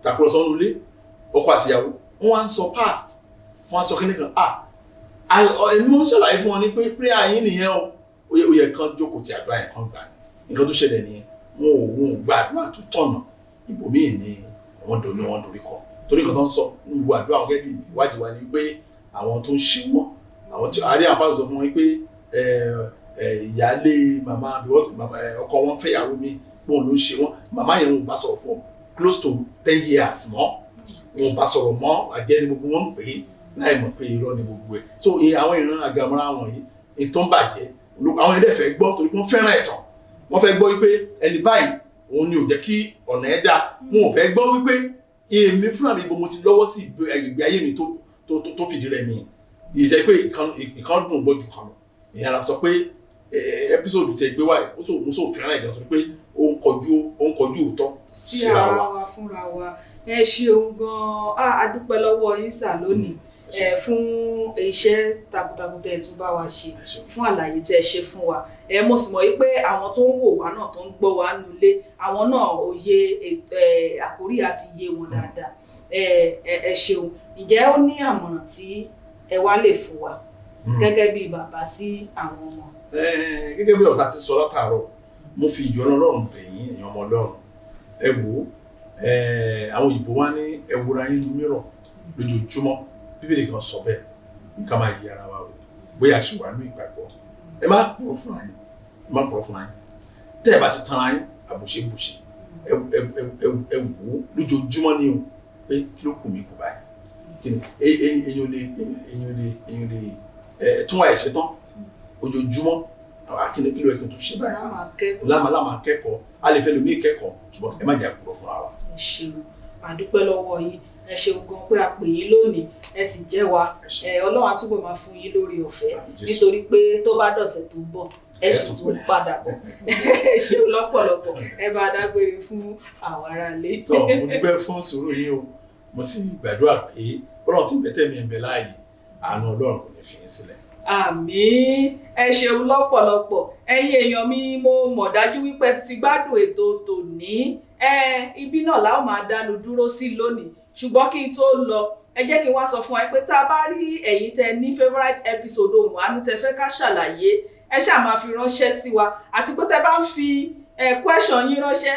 tàkùrọ̀sọ nulẹ̀ ọkọ àtìyàwó wọ́n wá ń sọ past wọ́n á sọ kíní kan ẹ̀mí wọ́n ṣàlàyé fún wọn ní pé prayer yín nìyẹn ó yẹ kán jókòó tí àdúrà yẹn kan gbà nǹkan tó ṣẹlẹ̀ nìyẹn wọn ò gba àdúrà tó tọ̀nà ibòmíì ni wọ́n dorí kọ torí nǹkan tó ń sọ ní gbogbo àdúrà wọn gẹ́gẹ́ bí ìwádìí wa ni pé àwọn tó ń ṣe wọn àwọn tí àárẹ̀ àpá sọ fún wọn pé ìyáálé màmá ọkọ wọn fẹ́yàwó mi wọn ló ń ṣe wọn màmá yẹn wọn ò bá sọ̀rọ̀ fún close to 10 years mọ́ wọn ò bá sọ̀rọ̀ mọ́ àjẹ́ ni gbogbo wọn ń pè é láì mọ̀ pé irọ́ ni gbogbo ẹ̀ so àwọn ìran àgàmọ́ra wọn yìí ètò ń bàjẹ́ àwọn ilé ìfẹ́ gbọ́ torí wọ́n fẹ́ràn ẹ̀tàn wọ́n fẹ́ gbọ́ wípé ẹni báyìí òun ni ò jẹ́ kí ọ̀nà ẹ̀ dá wọn ò fẹ́ gbọ́ wípé èmi fúnra mi mo ti lọ́wọ́ sí ìgbé ayé mi tó fìdí rẹ̀ mi ìjẹ́ pé ìkan dùn bọ́ ju kan lọ ìyẹn la sọ pé episode tẹ gbé wáyé mo sọ fẹ́ràn ìgbà tó pé ó ń kọjú òótọ́ síra wa fúnra wa. Ẹ ṣeun gan-an a dúpẹ́ lọ́wọ́ yín sà lónìí fún iṣẹ́ takuntakun tẹ́ ẹ tún bá wa ṣe fún àlàyé tẹ́ ẹ ṣe fún wa. Mo sì mọ̀ yí pé àwọn tó ń wò wá náà tó ń gbọ́ wá nulẹ̀ àwọn náà òye àkórí àti iye wọn dáadáa. Ẹ ṣeun. Ǹjẹ́ ó ní àmọ̀ràn tí ẹ wá lè fún wa gẹ́gẹ́ bí bàbá sí àwọn ọmọ? Gẹ́gẹ́ bí ọ̀tá ti sọ látàárọ̀ mo fi ìjọ Ọlọ́run bẹ̀yìn èèyàn ọmọ Ọlọ́run ẹ wò àwọn òyìnbó wá ní ẹ wòra yín ní mìíràn lójoojúmọ́ Bíbélì kan sọ bẹ́ẹ̀ ká máa yí ara wa wò bóyá ṣe wà ní ìgbàgbọ́ ẹ má purọ́ fúnra yín tẹ́ ẹ bá ti tan ayín àbùṣebùṣe ẹ wò ó lójoojúmọ́ ní o pé kí ló kù mí kù báyìí kí ni èèyàn lè tún àyè ṣe tán ojoojúmọ́ akíni kí ló yẹ kí n tún ṣe báyìí lámà kẹ́kọ̀ọ́ a lè fẹ́ lómi ìkẹ́kọ̀ọ́ ṣùgbọ́n ẹ má jẹ́ àpòrọ̀ fún ara. ẹ ṣeun àdúpẹ́ lọ́wọ́ yín ẹ ṣeun gan pé a pè yín lónìí ẹ sì jẹ́ wa Ọlọ́run á túbọ̀ máa fún yín lórí ọ̀fẹ́ nítorí pé tó bá dọ̀sẹ̀ tó ń bọ̀ ẹ sì tún padà bọ̀ ẹ ṣeun lọ́pọ̀lọpọ̀ ẹ bá dágbére fún àwọn aráalé. tọ́ mo dúpẹ́ fún sùúrù yín o mo sì gbàdúrà pé Ọlọ́run ti bẹ̀tẹ̀ mi ẹ̀ bẹ̀ láàyè àánú Ọlọ́run kò ní fi yín sílẹ̀. Àmín. Ẹ ṣeun lọ́pọ̀lọpọ̀ ẹ̀yin èèyàn mi mo mọ̀ dájú wípé ti gbádùn ètò tòní ibi náà la ó máa dánu dúró sí lónìí ṣùgbọ́n kí n tó lọ ẹ jẹ́ kí n wá sọ fún wa pé tá a bá rí ẹ̀yin tẹ ní favourite episode Ohùn Àánú tẹ fẹ́ ká ṣàlàyé ẹ ṣáà máa fi ránṣẹ́ sí wa àti pé tẹ bá ń fi question yín ránṣẹ́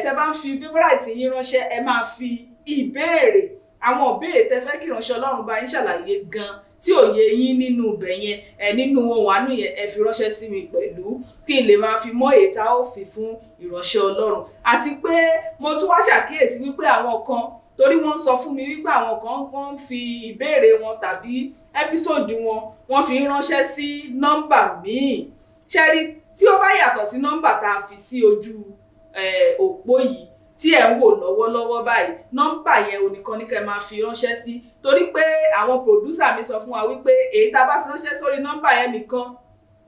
tẹ bá ń fi favourite yín ránṣẹ́ ẹ máa fi ìbéèrè àwọn ìbéèrè tẹ fẹ́ kí ìránṣẹ́ Ọlọ́run bá yín ṣàlàyé gan tí òye yín nínú ibẹ̀ yẹn nínú Ohùn Àánú yẹn ẹ fi ránṣẹ́ sí mi pẹ̀lú kí n lè máa fi mọ́ èyí tá ó fi fún ìránṣẹ́ Ọlọ́run àti pé mo tún wá ṣàkíyèsí wípé àwọn kan torí wọ́n sọ fún mi wípé àwọn kan wọ́n ń fi ìbéèrè wọn tàbí ẹ́písòdù wọ́n fi ránṣẹ́ sí nọ́mbà míì ṣẹ́rí tí ó bá yàtọ̀ sí nọ́mbà tá a fi sí ojú òpó yìí tí ẹ̀ ń wò lọ́wọ́lọ́wọ́ báyìí nọ́mbà yẹn onìkan ní kẹ́ máa fi ránṣẹ́ sí torí pé àwọn pòdúsà mi sọ fún wa wípé èyí tá a bá fi ránṣẹ́ sórí nọ́mbà yẹn nìkan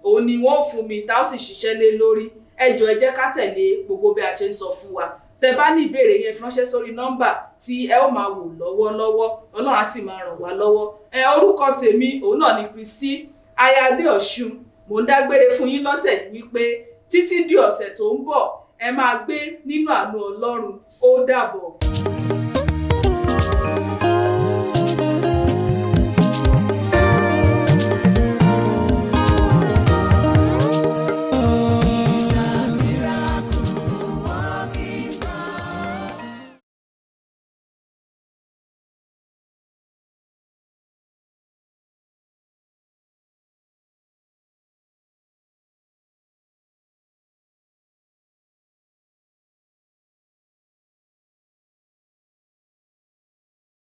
òun ni wọ́n fún mi tá ó sì ṣiṣẹ́ lé lórí ẹ jọ̀ọ́ ẹ jẹ́ ká tẹ̀lé gbogbo bí a ṣe ń sọ fún wa tẹ́ bá ní ìbéèrè yẹn fi ránṣẹ́ sórí nọ́mbà tí ẹ ó máa wò lọ́wọ́lọ́wọ́ Ọlọ́run á sì máa ràn wá lọ́wọ́ orúkọ tèmi òun náà ni Kristi aya Adéọ̀ṣun mò ń dágbére fún yín lọ́sẹ̀ yìí wípé títí di ọ̀sẹ̀ tó ń bọ̀ ẹ máa gbé nínú àánú Ọlọ́run ó dàbọ̀.